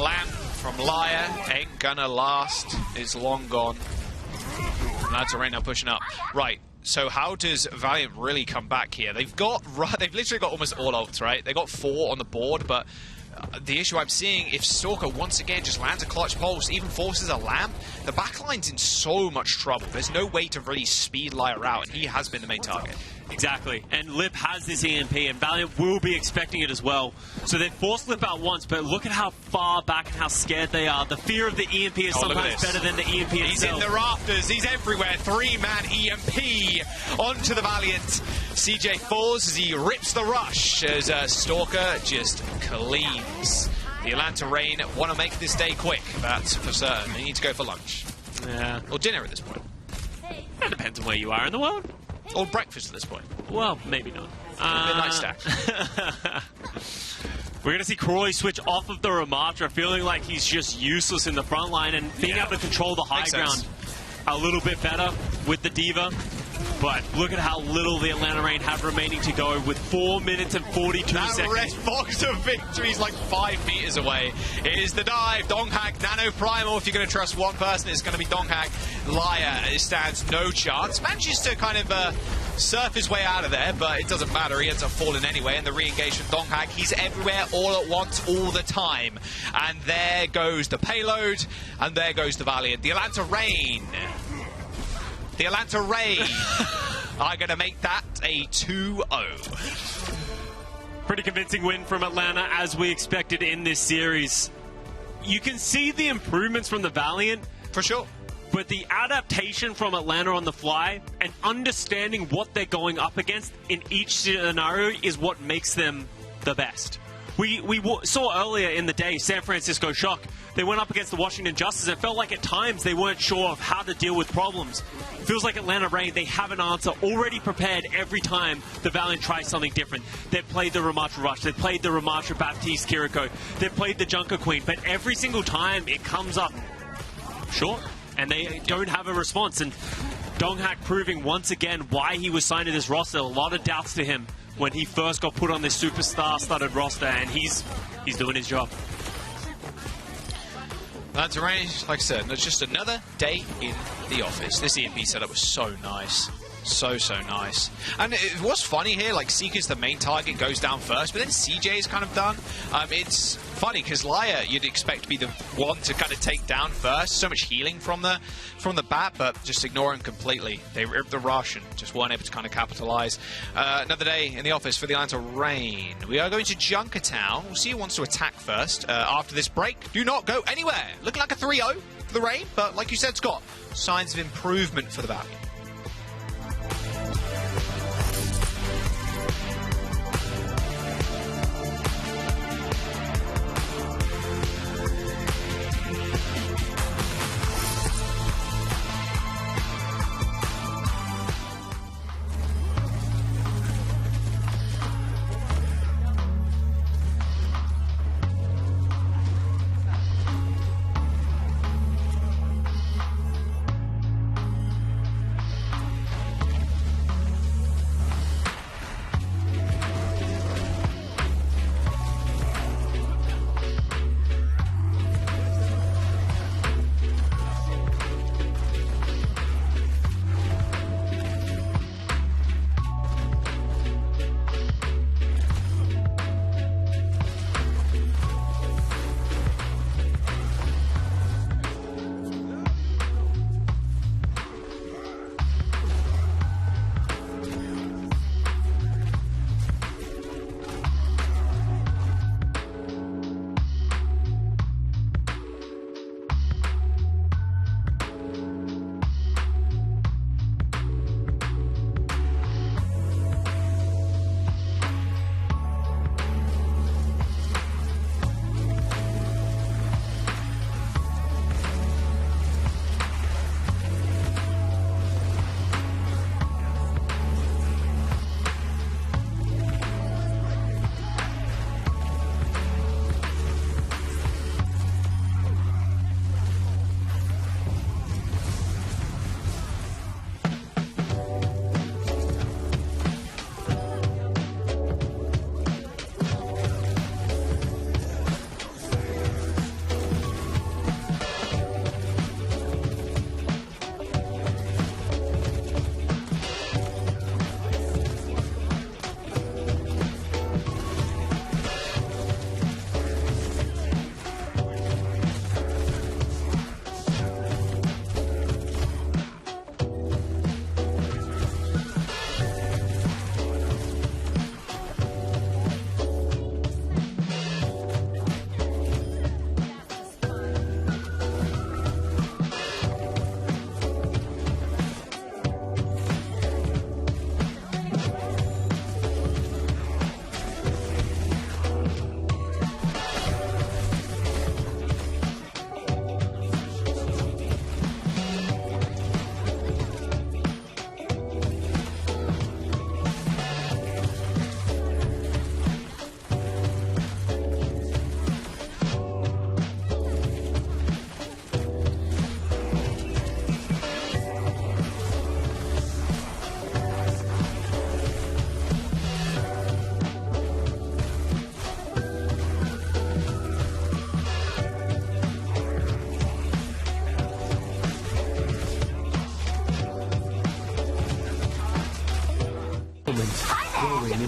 lamp from Laya, ain't gonna last. It's long gone. Lads are right now pushing up. Right, so how does Valiant really come back here? They've literally got almost all ults, right? They got 4 on the board, but the issue I'm seeing, if Stalker once again just lands a clutch pulse, even forces a lamp, the backline's in so much trouble. There's no way to really speed Laya out, and he has been the main target. Exactly, and Lip has this EMP, and Valiant will be expecting it as well. So they've forced Lip out once, but look at how far back and how scared they are. The fear of the EMP is sometimes better than the EMP itself. He's in the rafters, he's everywhere. 3-man EMP onto the Valiant. CJ falls as he rips the rush, as Stalker just cleans The Atlanta Reign want to make this day quick, that's for certain. They need to go for lunch. Yeah. Or dinner at this point. It depends on where you are in the world. Or breakfast at this point. Well, maybe not. Midnight stack. We're going to see Crawley switch off of the Ramatra, feeling like he's just useless in the front line and being able to control the high Makes ground sense. a little bit better with the Diva. But look at how little the Atlanta Reign have remaining to go with 4 minutes and 42 That seconds. red box of victory is like 5 meters away. It is the dive. Donghack, Nano Primal. If you're going to trust one person, it's going to be Donghack. Liar stands no chance. Manages to kind of surf his way out of there, but it doesn't matter. He ends up falling anyway. And the re-engagement Donghack, he's everywhere all at once, all the time. And there goes the payload, and there goes the Valiant. The Atlanta Reign. The Atlanta Reign are going to make that a 2-0. Pretty convincing win from Atlanta, as we expected in this series. You can see the improvements from the Valiant, For sure. but the adaptation from Atlanta on the fly and understanding what they're going up against in each scenario is what makes them the best. We saw earlier in the day San Francisco Shock. They went up against the Washington Justice. It felt like at times they weren't sure of how to deal with problems. Feels like Atlanta Reign, they have an answer already prepared every time the Valiant tries something different. They've played the Ramatra Rush. They've played the Ramatra Baptiste Kiriko. They've played the Junker Queen. But every single time it comes up short, and they don't have a response. And Donghack proving once again why he was signed to this roster. A lot of doubts to him when he first got put on this superstar-studded roster, and he's doing his job. Atlanta Reign, like I said, it's just another day in the office. This EMP setup was so nice. So nice. And it was funny here, like Seeker's the main target, goes down first, but then CJ is kind of done. It's funny because Liar you'd expect to be the one to kind of take down first. So much healing from the bat, but just ignore him completely. They ripped the rush and just weren't able to kind of capitalize. Another day in the office for the Atlanta Reign. We are going to Junkertown. We'll see who wants to attack first. After this break, do not go anywhere. Looking like a 3-0 for the Reign, but like you said, Scott, signs of improvement for the Valley.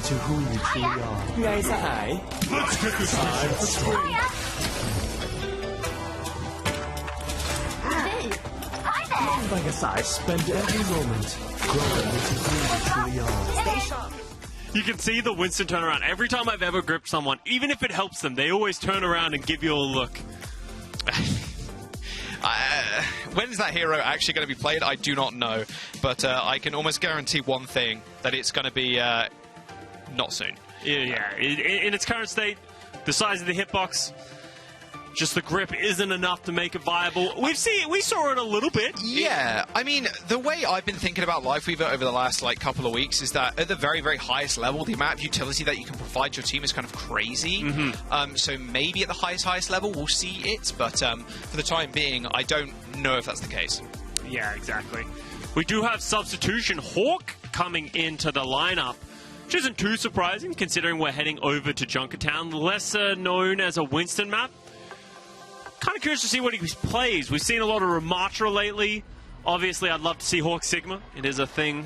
into who you truly are. ไงสหาย Let's get this side of the story. Like a side, spend every moment growing into who you truly are. Stay sharp. You can see the Winston turnaround. Every time I've ever gripped someone, even if it helps them, they always turn around and give you a look. When's that hero actually going to be played? I do not know. But I can almost guarantee one thing, that it's going to be not soon. Yeah. In its current state, the size of the hitbox, just the grip isn't enough to make it viable. We saw it a little bit. Yeah, I mean, the way I've been thinking about Lifeweaver over the last couple of weeks is that at the very, very highest level, the amount of utility that you can provide to your team is kind of crazy. So maybe at the highest level we'll see it, but for the time being, I don't know if that's the case. Yeah, exactly. We do have substitution. Hawk coming into the lineup, which isn't too surprising considering we're heading over to Junkertown, lesser known as a Winston map. Kind of curious to see what he plays. We've seen a lot of Ramatra lately. Obviously, I'd love to see Hawk Sigma. It is a thing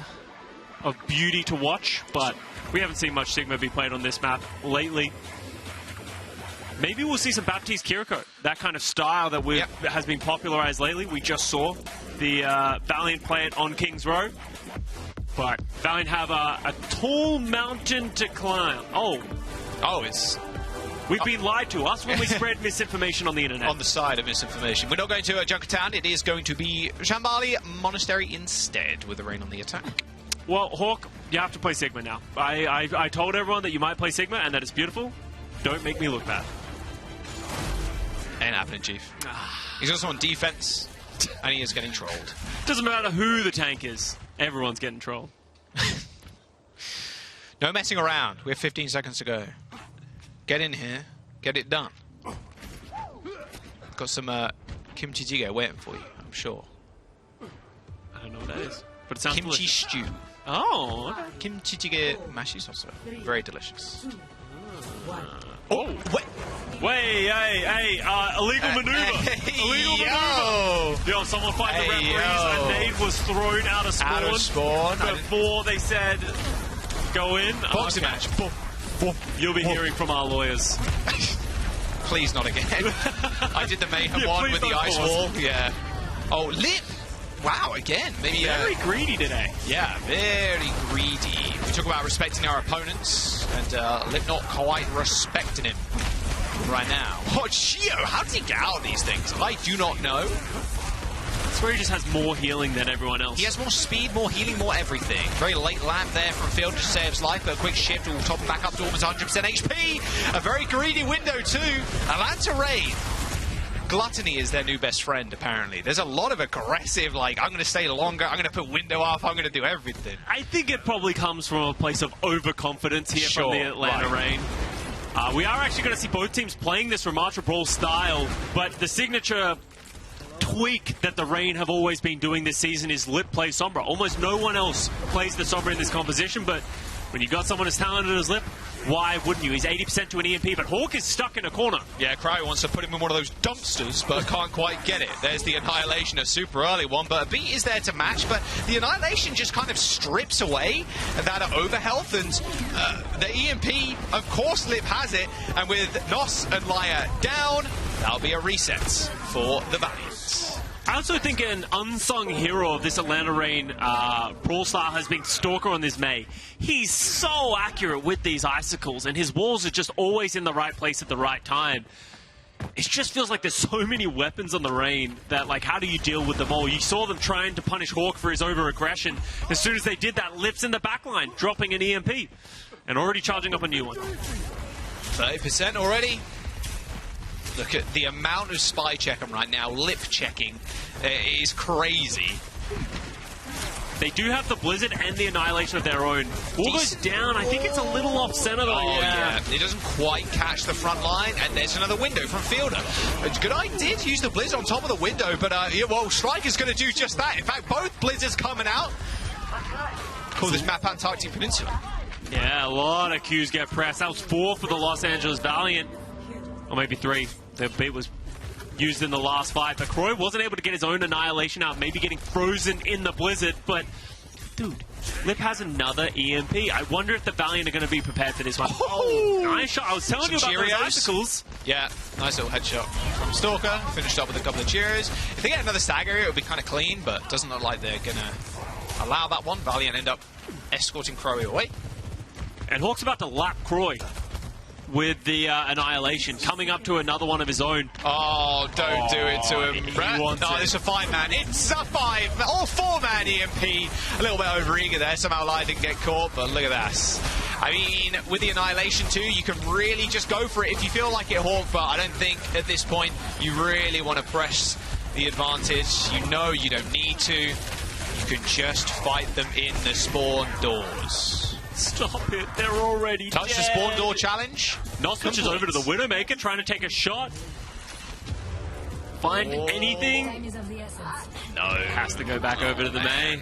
of beauty to watch, but we haven't seen much Sigma be played on this map lately. Maybe we'll see some Baptiste Kiriko, that kind of style that has been popularized lately. We just saw the Valiant play it on King's Row, but Valiant have a tall mountain to climb. Oh, it's... We've been lied to us when we spread misinformation on the internet. On the side of misinformation. We're not going to Junkertown. It is going to be Shambali Monastery instead, with the rain on the attack. Well, Hawk, you have to play Sigma now. I told everyone that you might play Sigma and that it's beautiful. Don't make me look bad. Ain't happening, Chief. He's also on defense, and he is getting trolled. Doesn't matter who the tank is. Everyone's getting trolled. No messing around. We have 15 seconds to go. Get in here, get it done. Got some kimchi jjigae waiting for you, I'm sure. I don't know what that is, but it sounds kimchi delicious. Stew. Oh, okay. Kimchi jjigae mashi also very delicious. Oh, wait, illegal maneuver. Illegal maneuver. Yo, someone fight the referees. A nade was thrown out of spawn. Before they said go in. Boxing match. You'll be hearing from our lawyers. Please not again. I did the mayhem one with the ice wall. Yeah. Oh, Lip. Wow, again. Maybe very greedy today. Yeah, very greedy. We talk about respecting our opponents, and Lip not quite respecting him right now. Oh, Shio, how does he get out of these things? I do not know. I swear he just has more healing than everyone else. He has more speed, more healing, more everything. Very late lamp there from field, just saves life, but a quick shift will top back up to almost 100% HP. A very greedy window too. Atlanta Rain. Gluttony is their new best friend, apparently. There's a lot of aggressive, like, I'm going to stay longer, I'm going to put window up, I'm going to do everything. I think it probably comes from a place of overconfidence here from the Atlanta Rain. We are actually going to see both teams playing this Ramatra Brawl style, but the signature tweak that the Rain have always been doing this season is Lip play Sombra. Almost no one else plays the Sombra in this composition, but when you've got someone as talented as Lip, why wouldn't you? He's 80% to an EMP, but Hawk is stuck in a corner. Yeah, Cryo wants to put him in one of those dumpsters, but can't quite get it. There's the Annihilation, a super early one, but a beat is there to match, but the Annihilation just kind of strips away that overhealth, and the EMP, of course Lip has it, and with Nos and Laya down, that'll be a reset for the Valiants. I also think an unsung hero of this Atlanta Rain Brawl style has been Stalker on this May. He's so accurate with these icicles, and his walls are just always in the right place at the right time. It just feels like there's so many weapons on the Rain that, like, how do you deal with them all? You saw them trying to punish Hawk for his over-aggression. As soon as they did that, Lip's in the backline, dropping an EMP, and already charging up a new one. 30% already. Look at the amount of spy checking right now. Lip checking is crazy. They do have the Blizzard and the Annihilation of their own. Wall goes down. I think it's a little off-center, though. Oh, yeah. It doesn't quite catch the front line, and there's another window from Fielder. It's a good idea to use the Blizz on top of the window, but, yeah, well, Striker's going to do just that. In fact, both Blizzards coming out. Call this map Antarctic Peninsula. Yeah, a lot of Qs get pressed. That was 4 for the Los Angeles Valiant. Or maybe 3. The beat was used in the last fight, but Croy wasn't able to get his own Annihilation out, maybe getting frozen in the Blizzard, but Dude, Lip has another EMP. I wonder if the Valiant are going to be prepared for this one. Oh, nice shot. I was telling you about those icicles. Yeah, nice little headshot from Stalker. Finished up with a couple of Cheerios. If they get another stagger, it would be kind of clean, but doesn't look like they're going to allow that one. Valiant end up escorting Crowy away. And Hawk's about to lap Croy with the Annihilation, coming up to another one of his own. Oh, don't do it to him, Brett. No, it's a 5-man. It's a 5-man or 4-man EMP. A little bit over-eager there. Somehow Light didn't get caught, but look at this. I mean, with the Annihilation too, you can really just go for it if you feel like it, Hawk, but I don't think at this point you really want to press the advantage. You know you don't need to. You can just fight them in the spawn doors. Stop it, they're already Touch dead. the spawn door challenge. Nos switches over to the Widowmaker, trying to take a shot. Find anything? No, has to go back over to the May.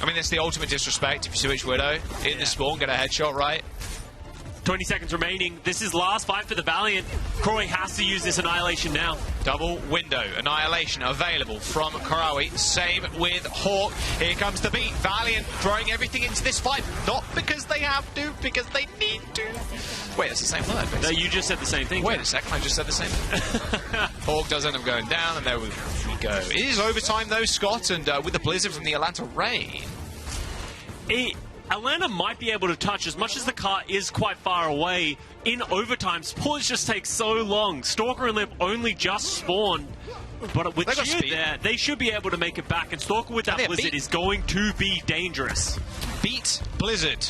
I mean, that's the ultimate disrespect if you switch Widow in the spawn, get a headshot, right? 20 seconds remaining. This is last fight for the Valiant. Croy has to use this Annihilation now. Double window. Annihilation available from Karawi. Same with Hawk. Here comes the beat. Valiant throwing everything into this fight. Not because they have to, because they need to. Wait, that's the same word, basically. No, you just said the same thing. Wait a second, I just said the same thing. Hawk does end up going down, and there we go. It is overtime, though, Scott, and with the blizzard from the Atlanta rain. Atlanta might be able to touch, as much as the car is quite far away. In overtime, spawns just take so long. Stalker and Lip only just spawned, but with Shield there, they should be able to make it back. And Stalker with that Blizzard is going to be dangerous. Beat Blizzard.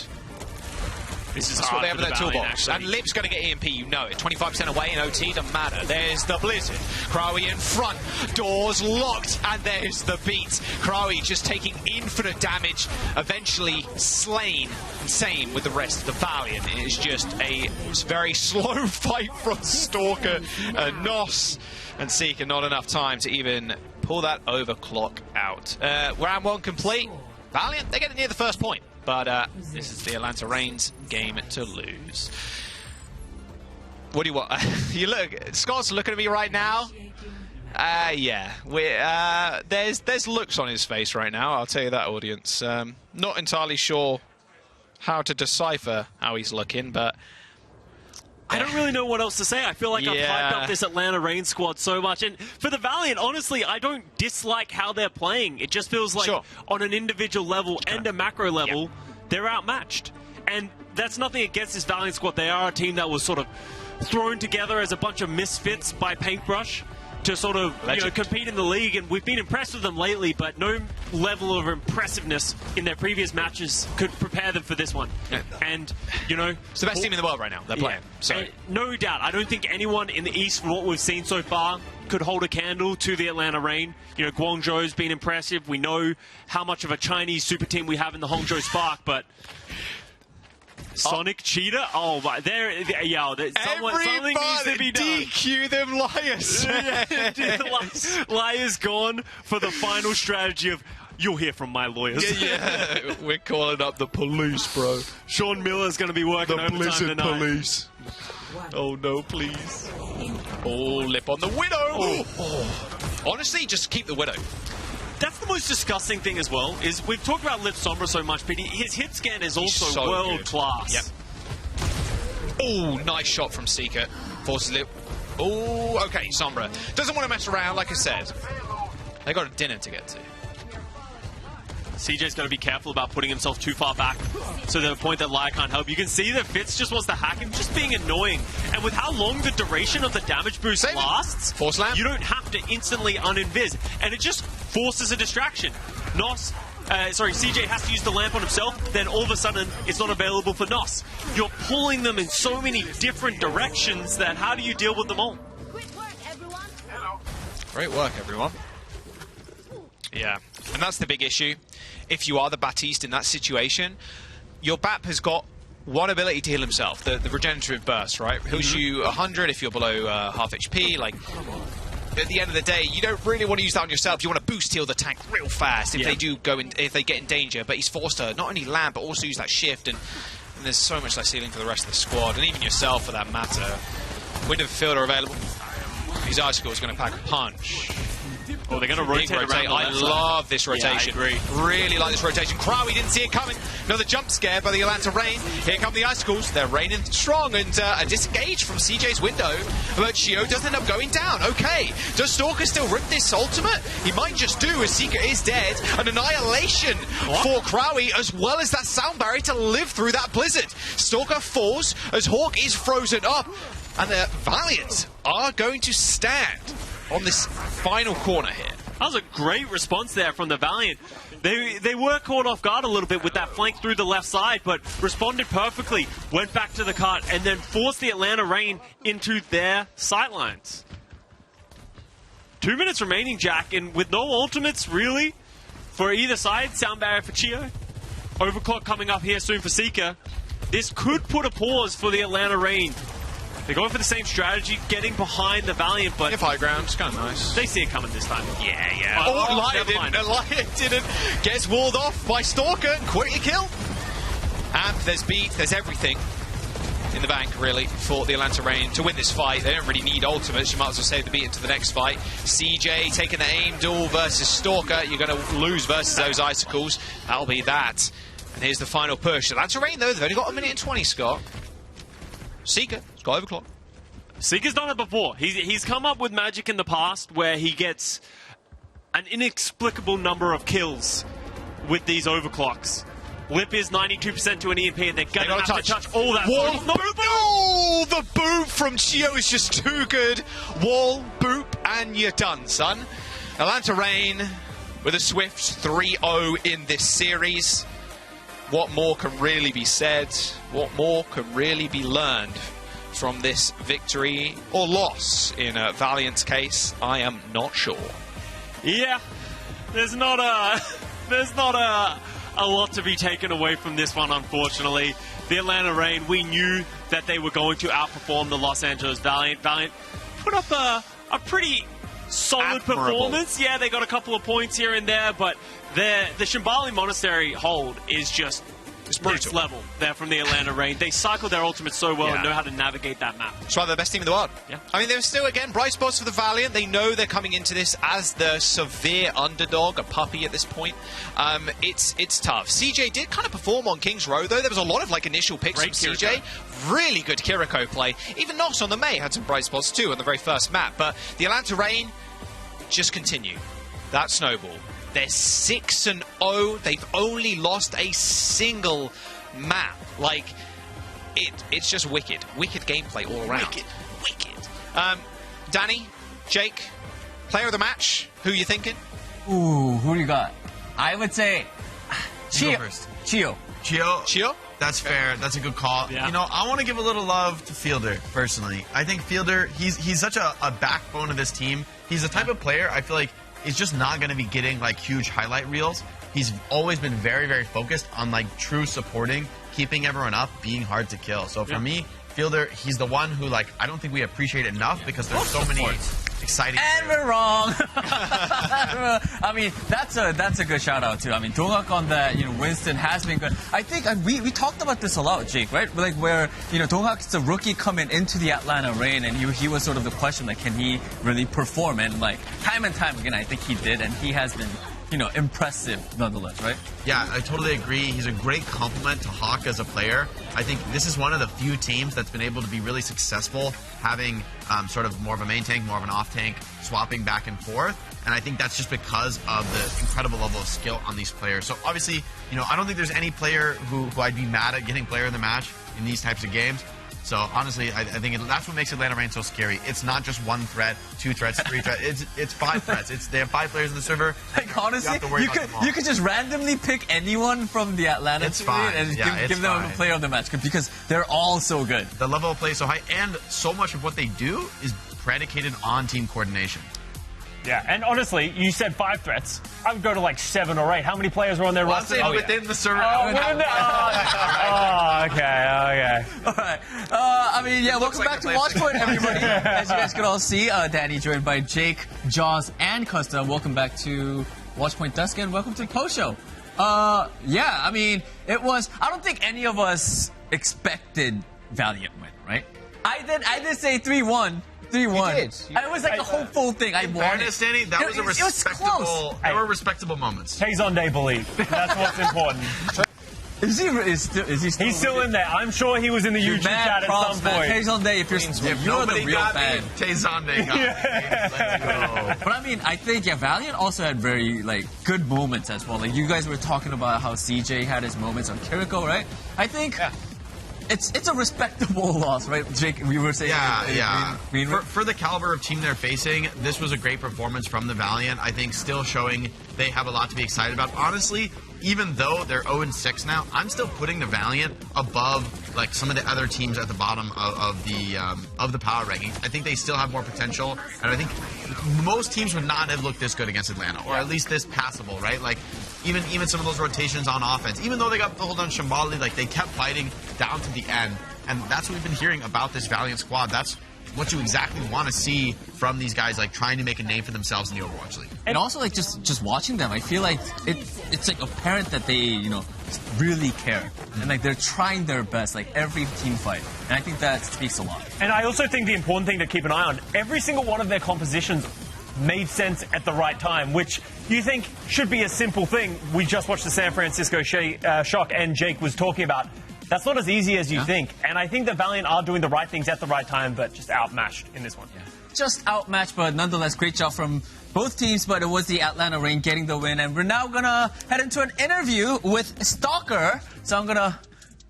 This is That's what they have in their toolbox. And Lip's going to get EMP, you know it. 25% away in OT, doesn't matter. There's the Blizzard. Krawi in front. Doors locked. And there's the beat. Krawi just taking infinite damage. Eventually slain. And same with the rest of the Valiant. It is just a very slow fight from Stalker and Nos. And Seeker, not enough time to even pull that overclock out. Round one complete. Valiant, they're getting near the first point. But this is the Atlanta Reigns game to lose. What do you want? You look, Scott's looking at me right now. Yeah, there's looks on his face right now. I'll tell you that, audience. Not entirely sure how to decipher how he's looking, but I don't really know what else to say. I feel like I've hyped up this Atlanta Reigns squad so much. And for the Valiant, honestly, I don't dislike how they're playing. It just feels like on an individual level and a macro level, they're outmatched. And that's nothing against this Valiant squad. They are a team that was sort of thrown together as a bunch of misfits by Paintbrush to sort of compete in the league, and we've been impressed with them lately, but no level of impressiveness in their previous matches could prepare them for this one. And, you know... It's the best team in the world right now. They're playing. So. No doubt. I don't think anyone in the East, from what we've seen so far, could hold a candle to the Atlanta Reign. You know, Guangzhou's been impressive. We know how much of a Chinese super team we have in the Hangzhou Spark, but... Sonic Cheetah? Oh, my. Something needs to be done. DQ them liars. Liars gone for the final strategy of, you'll hear from my lawyers. Yeah. We're calling up the police, bro. Sean Miller's going to be working overtime Blizzard tonight. Police. Oh, no, please. Oh, Lip on the Widow. Oh. Honestly, just keep the Widow. That's the most disgusting thing as well, is we've talked about Lip Sombra so much, but his hit scan is also world-class. Yep. Oh, nice shot from Seeker. Forces Lip. Oh, okay, Sombra. Doesn't want to mess around, like I said. They got a dinner to get to. CJ's got to be careful about putting himself too far back to the point that Lai can't help. You can see that Fitz just wants to hack him, just being annoying. And with how long the duration of the damage boost lasts, Force lamp. You don't have to instantly uninvis. And it just forces a distraction. CJ has to use the lamp on himself, then all of a sudden it's not available for Nos. You're pulling them in so many different directions that how do you deal with them all? Great work, everyone. Yeah, and that's the big issue. If you are the Baptiste in that situation, your BAP has got one ability to heal himself, the regenerative burst, right? Heals you 100 if you're below half HP. Like, at the end of the day, you don't really want to use that on yourself. You want to boost heal the tank real fast if they do if they get in danger. But he's forced to not only land, but also use that shift. And there's so much less healing for the rest of the squad, and even yourself for that matter. Wind of Field are available. His Icicle is going to pack a punch. Oh, they're going to rotate around. I love this rotation. Yeah, I agree. Really like this rotation. Crowie didn't see it coming. Another jump scare by the Atlanta Reign. Here come the Icicles. They're raining strong, and a disengage from CJ's window. But Chio does end up going down. Okay, does Stalker still rip this ultimate? He might just do, as Seeker is dead. An annihilation for Crowie, as well as that sound barrier to live through that blizzard. Stalker falls as Hawk is frozen up, and the Valiant are going to stand on this final corner here. That was a great response there from the Valiant. They were caught off guard a little bit with that flank through the left side, but responded perfectly, went back to the cart, and then forced the Atlanta Reign into their sightlines. 2 minutes remaining, Jack, and with no ultimates, really, for either side. Sound barrier for Chio. Overclock coming up here soon for Seeker. This could put a pause for the Atlanta Reign. They're going for the same strategy, getting behind the Valiant, but... If high ground, it's kind of nice. They see it coming this time. Yeah. Lion didn't. Gets walled off by Stalker. Quickly kill. And there's beat, there's everything in the bank, really, for the Atlanta Reign to win this fight. They don't really need ultimates. You might as well save the beat into the next fight. CJ taking the aim duel versus Stalker. You're going to lose versus those Icicles. That'll be that. And here's the final push. Atlanta Reign, though, they've only got 1 minute and 20, Scott. Seeker, it's got overclock. Seeker's done it before. He's come up with magic in the past where he gets an inexplicable number of kills with these overclocks. Lip is 92% to an EMP, and they're going to have to touch all that. Wall, no, the boop from Chio is just too good. Wall, boop, and you're done, son. Atlanta Reign with a swift 3-0 in this series. What more can really be said? What more can really be learned from this victory or loss in Valiant's case? I am not sure. Yeah, there's not a lot to be taken away from this one, unfortunately. The Atlanta Reign, we knew that they were going to outperform the Los Angeles Valiant. Valiant put up a pretty solid performance. Yeah, they got a couple of points here and there, but the Shambali Monastery hold is just next level there from the Atlanta Reign. They cycle their ultimates so well and know how to navigate that map. That's why they're the best team in the world. Yeah. I mean, they're still, again, bright spots for the Valiant. They know they're coming into this as the severe underdog, a puppy at this point. It's tough. CJ did kind of perform on King's Row, though. There was a lot of initial picks from CJ. Really good Kiriko play. Even Nox on the May had some bright spots too on the very first map. But the Atlanta Reign just continue that snowball. They're 6-0. They've only lost a single map. It's just wicked. Wicked gameplay all around. Wicked. Danny, Jake, player of the match. Who you thinking? Ooh, who do you got? I would say Chio. Chio? That's fair. That's a good call. Yeah. You know, I want to give a little love to Fielder, personally. I think Fielder, he's such a backbone of this team. He's the type of player I feel like is just not going to be getting huge highlight reels. He's always been very, very focused on true supporting, keeping everyone up, being hard to kill. So for me, Fielder, he's the one who I don't think we appreciate enough because there's so many exciting And players. we're wrong. I mean, that's a good shout out too. I mean, Dongak on that, Winston has been good. I think we talked about this a lot, Jake, right? Where Dongak's a rookie coming into the Atlanta Reign, and he was sort of the question, can he really perform? And time and time again, I think he did, and he has been impressive nonetheless, right? Yeah, I totally agree. He's a great compliment to Hawk as a player. I think this is one of the few teams that's been able to be really successful having sort of more of a main tank, more of an off tank, swapping back and forth. And I think that's just because of the incredible level of skill on these players. So obviously, I don't think there's any player who I'd be mad at getting player of the match in these types of games. So honestly, I think that's what makes Atlanta Reign so scary. It's not just one threat, 2 threats, 3 threats. It's 5 threats. They have 5 players in the server. Honestly, you could just randomly pick anyone from the Atlanta team and give them a player of the match because they're all so good. The level of play is so high, and so much of what they do is predicated on team coordination. Yeah, and honestly, you said 5 threats. I would go to 7 or 8. How many players are on their roster? Within the server. Okay. All right. I mean, welcome back to Watchpoint, everybody. As you guys can all see, Danny joined by Jake, Jaws, and Custom. Welcome back to Watchpoint Dusk, and welcome to the post show. I mean, it was. I don't think any of us expected Valiant win, right? I did say 3-1. 3-1. did. It was like a hopeful thing. I wanted. Fairness, Danny, that was a It was respectable. close. There were respectable moments. Taizonde believe. That's what's important. Is he still He's still in there. I'm sure he was in the YouTube chat at some point. Taizonde, if you're the real fan. Taizonde got me. Let's go. But I mean, I think Valiant also had very good moments as well. Like you guys were talking about how CJ had his moments on Kiriko, right? I think it's a respectable loss, right, Jake? We were saying. For the caliber of team they're facing, this was a great performance from the Valiant. I think still showing they have a lot to be excited about. Honestly, even though they're 0-6 now, I'm still putting the Valiant above some of the other teams at the bottom of the power rankings. I think they still have more potential, and I think most teams would not have looked this good against Atlanta, or at least this passable, right? Even some of those rotations on offense, even though they got pulled on Shambali, they kept fighting down to the end, and that's what we've been hearing about this Valiant squad. That's what you exactly want to see from these guys, trying to make a name for themselves in the Overwatch League. And also, just watching them, I feel like it's apparent that they, really care. And they're trying their best, every team fight. And I think that speaks a lot. And I also think the important thing to keep an eye on, every single one of their compositions made sense at the right time, which you think should be a simple thing. We just watched the San Francisco Shock, and Jake was talking about. That's not as easy as you think. And I think the Valiant are doing the right things at the right time, but just outmatched in this one. Yeah. Just outmatched, but nonetheless, great job from both teams. But it was the Atlanta Reign getting the win. And we're now going to head into an interview with Stalker. So I'm going to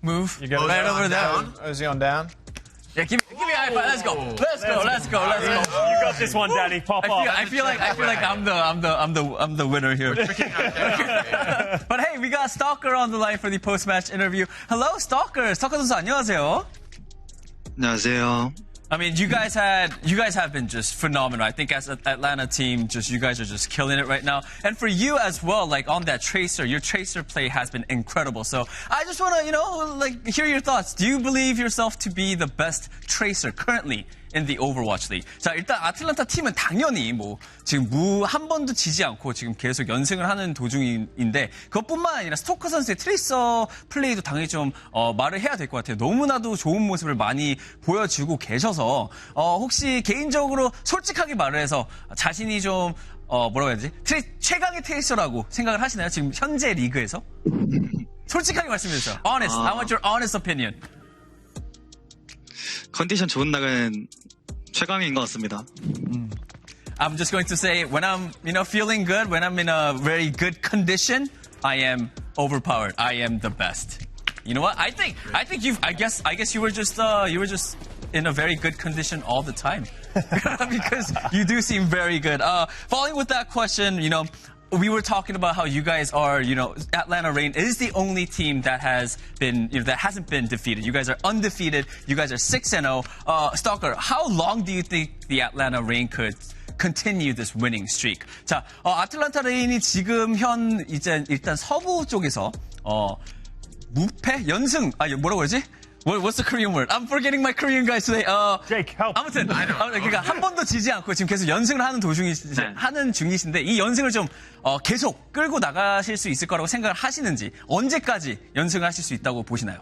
move right over there. Ozzy on down. Yeah, give me a high five. Let's go. Let's go. You got this one, Danny. Pop off. I feel like I'm the winner here. But hey, we got Stalker on the line for the post-match interview. Hello, Stalker. Stalker 선수 안녕하세요. 안녕하세요. I mean, you guys have been just phenomenal. I think as an Atlanta team, you guys are just killing it right now. And for you as well, on that Tracer, your Tracer play has been incredible. So I just want to, hear your thoughts. Do you believe yourself to be the best Tracer currently in the Overwatch League? 자, 일단 아틀란타 팀은 당연히 지금 한 번도 지지 않고 지금 계속 연승을 하는 도중인데 그것뿐만 아니라 스토커 선수의 트레이서 플레이도 당연히 좀 말을 해야 될 것 같아요. 너무나도 좋은 모습을 많이 보여주고 계셔서 혹시 개인적으로 솔직하게 말을 해서 자신이 좀 뭐라고 해야 되지? 최강의 트레이서라고 생각을 하시나요? 지금 현재 리그에서? 솔직하게 말씀해주세요. Honest. I want your honest opinion. 컨디션 좋은 날은 최강인 것 같습니다. I'm just going to say when I'm, feeling good, when I'm in a very good condition, I am overpowered. I am the best. You know what? I think I guess you were just in a very good condition all the time because you do seem very good. Following with that question, we were talking about how you guys are, Atlanta Reign is the only team that has been, that hasn't been defeated. You guys are undefeated. You guys are 6-0. Stalker, how long do you think the Atlanta Reign could continue this winning streak? 자, 아틀란타 레인이 지금 일단 서부 쪽에서 무패 연승 뭐라고 그러지? What's the Korean word? I'm forgetting my Korean guys today. Jake, help. 아무튼 그러니까 한 번도 지지 않고 지금 계속 연승을 하는 하는 중이신데 이 연승을 좀 계속 끌고 나가실 수 있을 거라고 생각을 하시는지 언제까지 연승을 하실 수 있다고 보시나요?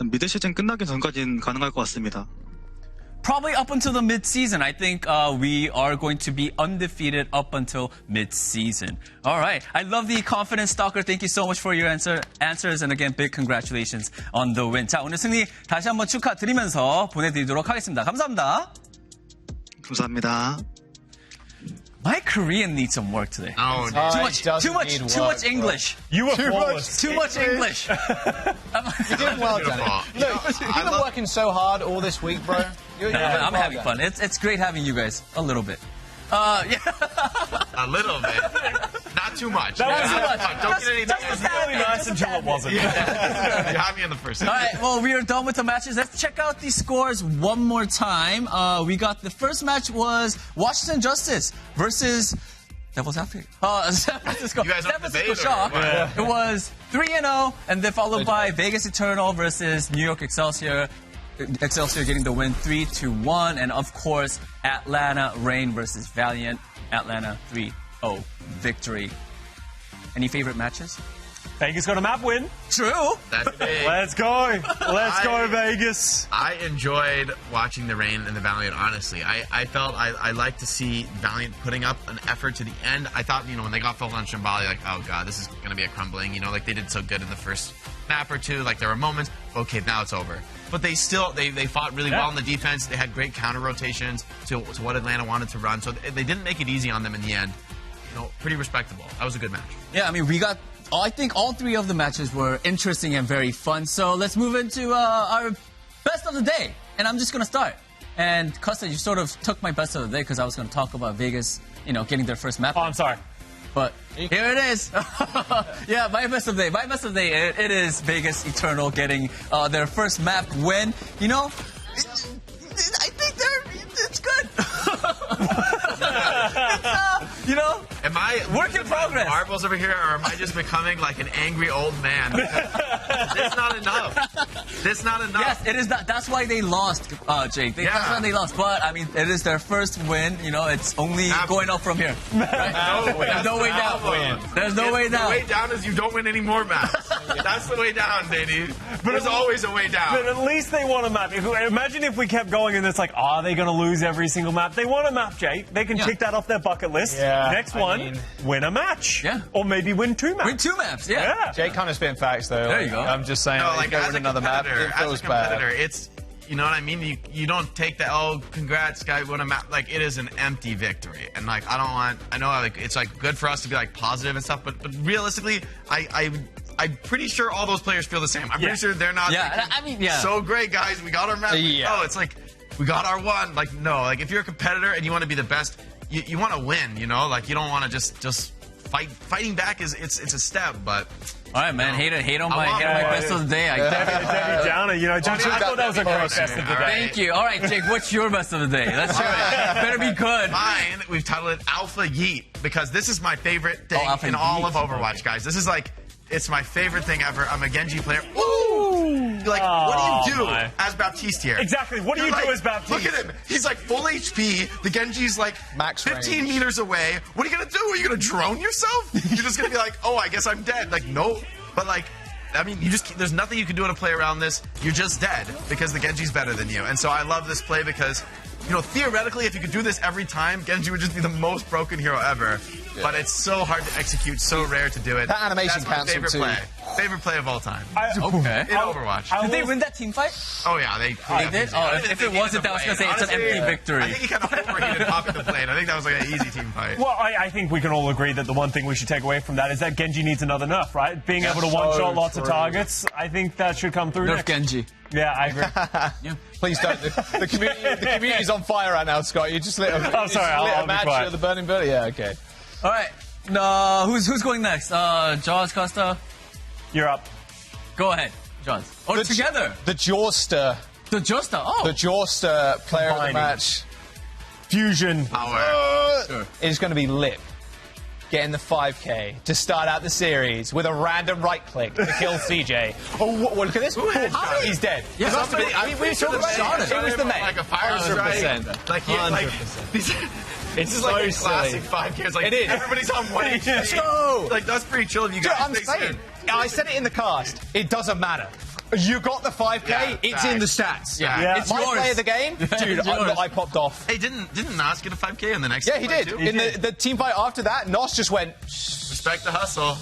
미드 시즌 끝나기 전까지는 가능할 것 같습니다. Probably up until the mid-season. I think we are going to be undefeated up until mid-season. All right. I love the confidence, Stalker. Thank you so much for your answers. And again, big congratulations on the win. 자, 오늘 승리 다시 한번 축하드리면서 보내드리도록 하겠습니다. 감사합니다. 감사합니다. My Korean needs some work today. Oh, too much English. You were flawless. Too much English. You're doing well, Danny. Look, you've been working so hard all this week, bro. I'm having fun. It's great having you guys. A little bit. Yeah. A little bit. Not too much. That was too much. Don't get any. That was really nice until it wasn't. You had me in the first. All right, well, we are done with the matches. Let's check out the scores one more time. We got the first match was Washington Justice versus Devil's Advocate. San Francisco. You guys San Francisco Shock. Yeah. It was 3-0, and then followed by Vegas Eternal versus New York Excelsior. Excelsior getting the win 3-1, and of course Atlanta Reign versus Valiant. Atlanta 3-0 victory. Any favorite matches? Vegas got a map win. True. That's big. Let's go. Let's go, Vegas. I enjoyed watching the Reign and the Valiant, honestly. I felt I like to see Valiant putting up an effort to the end. I thought, when they got filled on Shambali, like, oh god, this is going to be a crumbling. Like they did so good in the first map or two. Like there were moments, okay, now it's over. But they still, they fought really well in the defense. They had great counter rotations to what Atlanta wanted to run. So they didn't make it easy on them in the end. Pretty respectable. That was a good match. Yeah, I mean, I think all 3 of the matches were interesting and very fun. So let's move into our best of the day. And I'm just going to start. And Costa, you sort of took my best of the day because I was going to talk about Vegas, getting their first map. Oh, I'm sorry. But here it is. Yeah, my best of the day. My best of the day, it is Vegas Eternal getting their first map win. I think it's good. Am I work in progress? Marbles over here, or am I just becoming like an angry old man? It's not enough. It's not enough. Yes, it is not. That's why they lost, Jake. That's why they lost. But I mean, it is their first win. It's only going up from here. Right? There's no way down. There's no way down. The way down is you don't win any more maps. That's the way down, baby. There's always a way down. But at least they won a map. Imagine if we kept going and it's like, are they going to lose every single map? They won a map, Jake. They can tick that off their bucket list. Yeah, Next one, win a match. Yeah. Or maybe win 2 maps. Win 2 maps, yeah. Jake kind of spitting facts, though. There you go. I'm just saying, No, like go as win a another map, competitor, it feels bad. it's, you know what I mean? You don't take the, oh, congrats, guy, won a map. Like, it is an empty victory. And, like, I know, like, it's, like, good for us to be, like, positive and stuff, but realistically, I'm pretty sure all those players feel the same. I'm pretty sure they're not so great, guys. We got our map. Yeah. Oh, it's like, we got our one. Like, no. Like, if you're a competitor and you want to be the best, you want to win, Like, you don't want to just fight. Fighting back it's a step, but... All right, man. Hate on my best of the day. Debbie Downer, John, I thought that was a great best of the day. Thank you. All right, Jake, what's your best of the day? Let's hear it. Better be good. Mine, we've titled it Alpha Yeet, because this is my favorite thing in all of Overwatch, guys. This is like, it's my favorite thing ever. I'm a Genji player. Ooh! Like, what do you do as Baptiste here? Exactly. What do you do as Baptiste? Look at him. He's like full HP. The Genji's like max 15 meters away. What are you going to do? Are you going to drone yourself? You're just going to be like, oh, I guess I'm dead. Like, no. But like, I mean, there's nothing you can do to play around this. You're just dead because the Genji's better than you. And so I love this play because, theoretically, if you could do this every time, Genji would just be the most broken hero ever. Yeah. But it's so hard to execute, so rare to do it. That animation cancelled too. Favorite play of all time. Okay. In Overwatch. Did they win that team fight? Oh, yeah. They did? Oh, if it wasn't, I was going to say it's an empty victory. I think he kind of overheated popping the plate. I think that was like an easy team fight. Well, I think we can all agree that the one thing we should take away from that is that Genji needs another nerf, right? Being able to one-shot lots of targets, I think that should come through Nerf Genji. Yeah, I agree. Please don't. The community's on fire right now, Scott. You just lit a, I'll match at the Burning Building. Yeah, okay. All right. Who's going next? Jaws, Costa? You're up. Go ahead, Jaws. Oh, together. The Jawster. The Jawster. Oh. The Jawster player of the match. Fusion. Power. Is going to be Lip. Getting the 5K to start out the series with a random right click to kill CJ. Oh, look at this. He's dead. Yeah, we talked about it. It was the main. Like a fire strike. 100%. It's just like a classic 5K. It's like, it is. Everybody's on 1 HP. Let's go. Like, that's pretty chill if you guys I'm saying. I said it in the cast. It doesn't matter. You got the 5K, it's in the stats. Yeah. It's my play of the game. Dude, I popped off. Hey, didn't Nos get a 5K in the next Yeah, he did. too? In the team fight after that, Nos just went... Respect the hustle.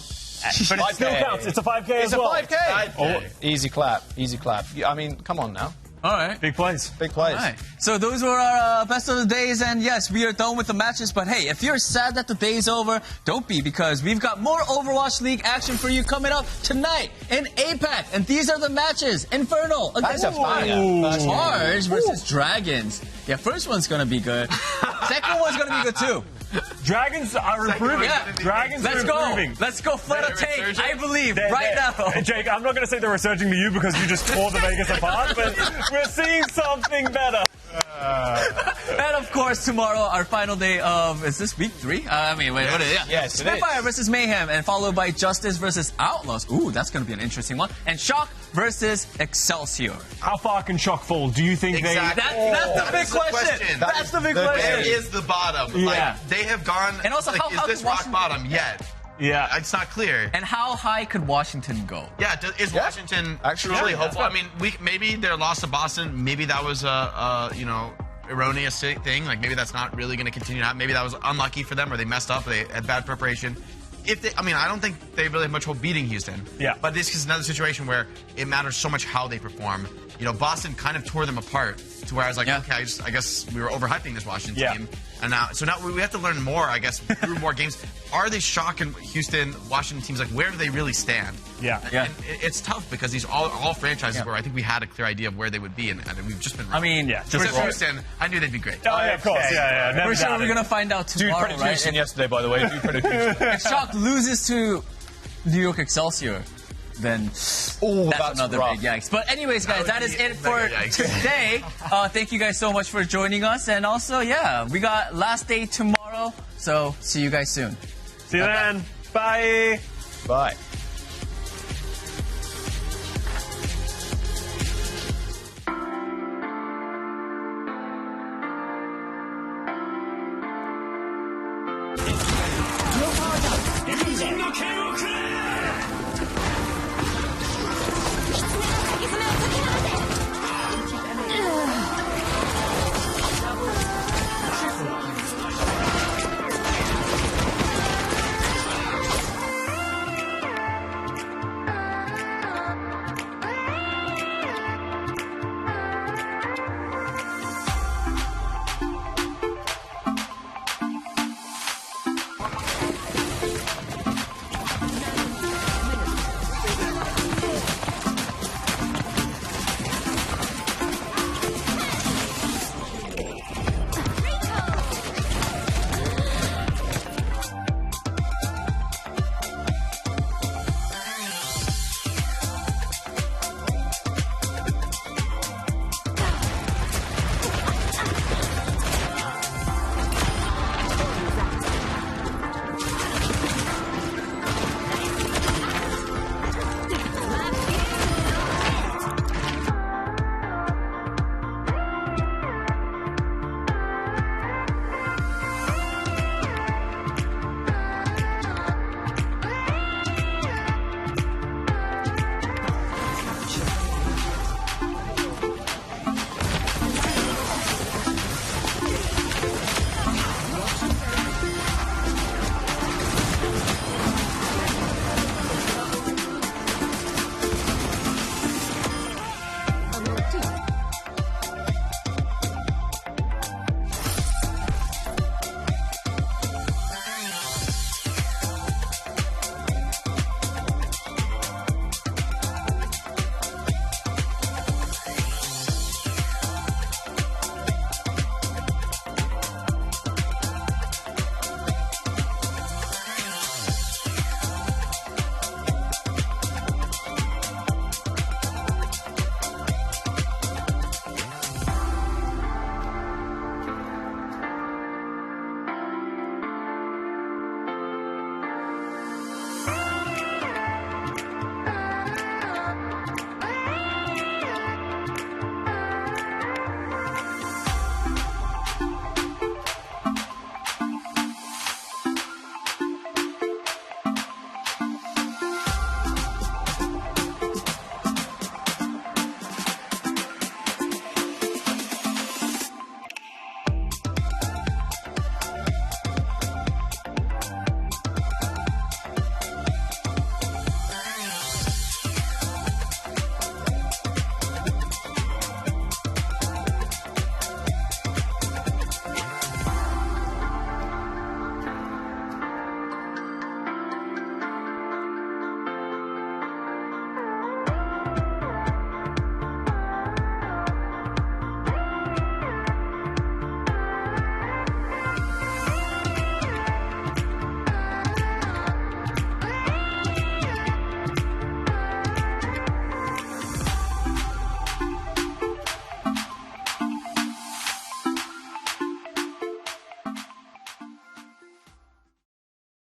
But it still counts. It's a 5K as well. It's a 5K. Oh, easy clap. Easy clap. I mean, come on now. All right. Big plays. Big plays. All right. So those were our best of the days, and yes, we are done with the matches. But hey, if you're sad that the day's over, don't be, because we've got more Overwatch League action for you coming up tonight in APAC. And these are the matches. Infernal against Charge versus Dragons. Yeah, first one's going to be good. Second one's going to be good too. Dragons are improving. Yeah. Dragons are improving. Let's go flood a tank, I believe, right now. And Jake, I'm not going to say they're resurging to you because you just tore the Vegas apart, but we're seeing something better. And of course, tomorrow, our final day of, is this week 3? What is it? Yeah. Yes, it Spitfire is. versus Mayhem, and followed by Justice versus Outlaws. Ooh, that's going to be an interesting one. And Shock versus Excelsior. How far can Shock fall? Do you think Exactly. That's the big question. That's the big question. Where is the bottom? Yeah. Like, they have gone, And also, like, how is this Washington- rock bottom yet? Yeah. It's not clear. And how high could Washington go? Yeah, is Washington Actually, really yeah. hopeful? I mean, maybe their loss to Boston, maybe that was a erroneous thing. Like maybe that's not really going to continue to happen. Maybe that was unlucky for them, or they messed up, or they had bad preparation. I don't think they really have much hope beating Houston. Yeah. But this is another situation where it matters so much how they perform. Boston kind of tore them apart to where I was like, okay, I guess we were overhyping this Washington team. And now we have to learn more, I guess, through more games. Are they Shock and Houston, Washington teams, like where do they really stand? Yeah. And it's tough because these all franchises where I think we had a clear idea of where they would be, and we've just been wrong. I mean, for Houston, I knew they'd be great. Oh, yeah, of course. Yeah. Never we're sure doubted. we're going to find out Dude tomorrow, predicted right? Houston yesterday, by the way. Dude predicted Houston. If Shock loses to New York Excelsior, then that's another rough. big yikes. But anyways, guys, that is it for mega yikes. today. Thank you guys so much for joining us. And also, we got last day tomorrow. So see you guys soon. See you then. Bye. Bye. No power down.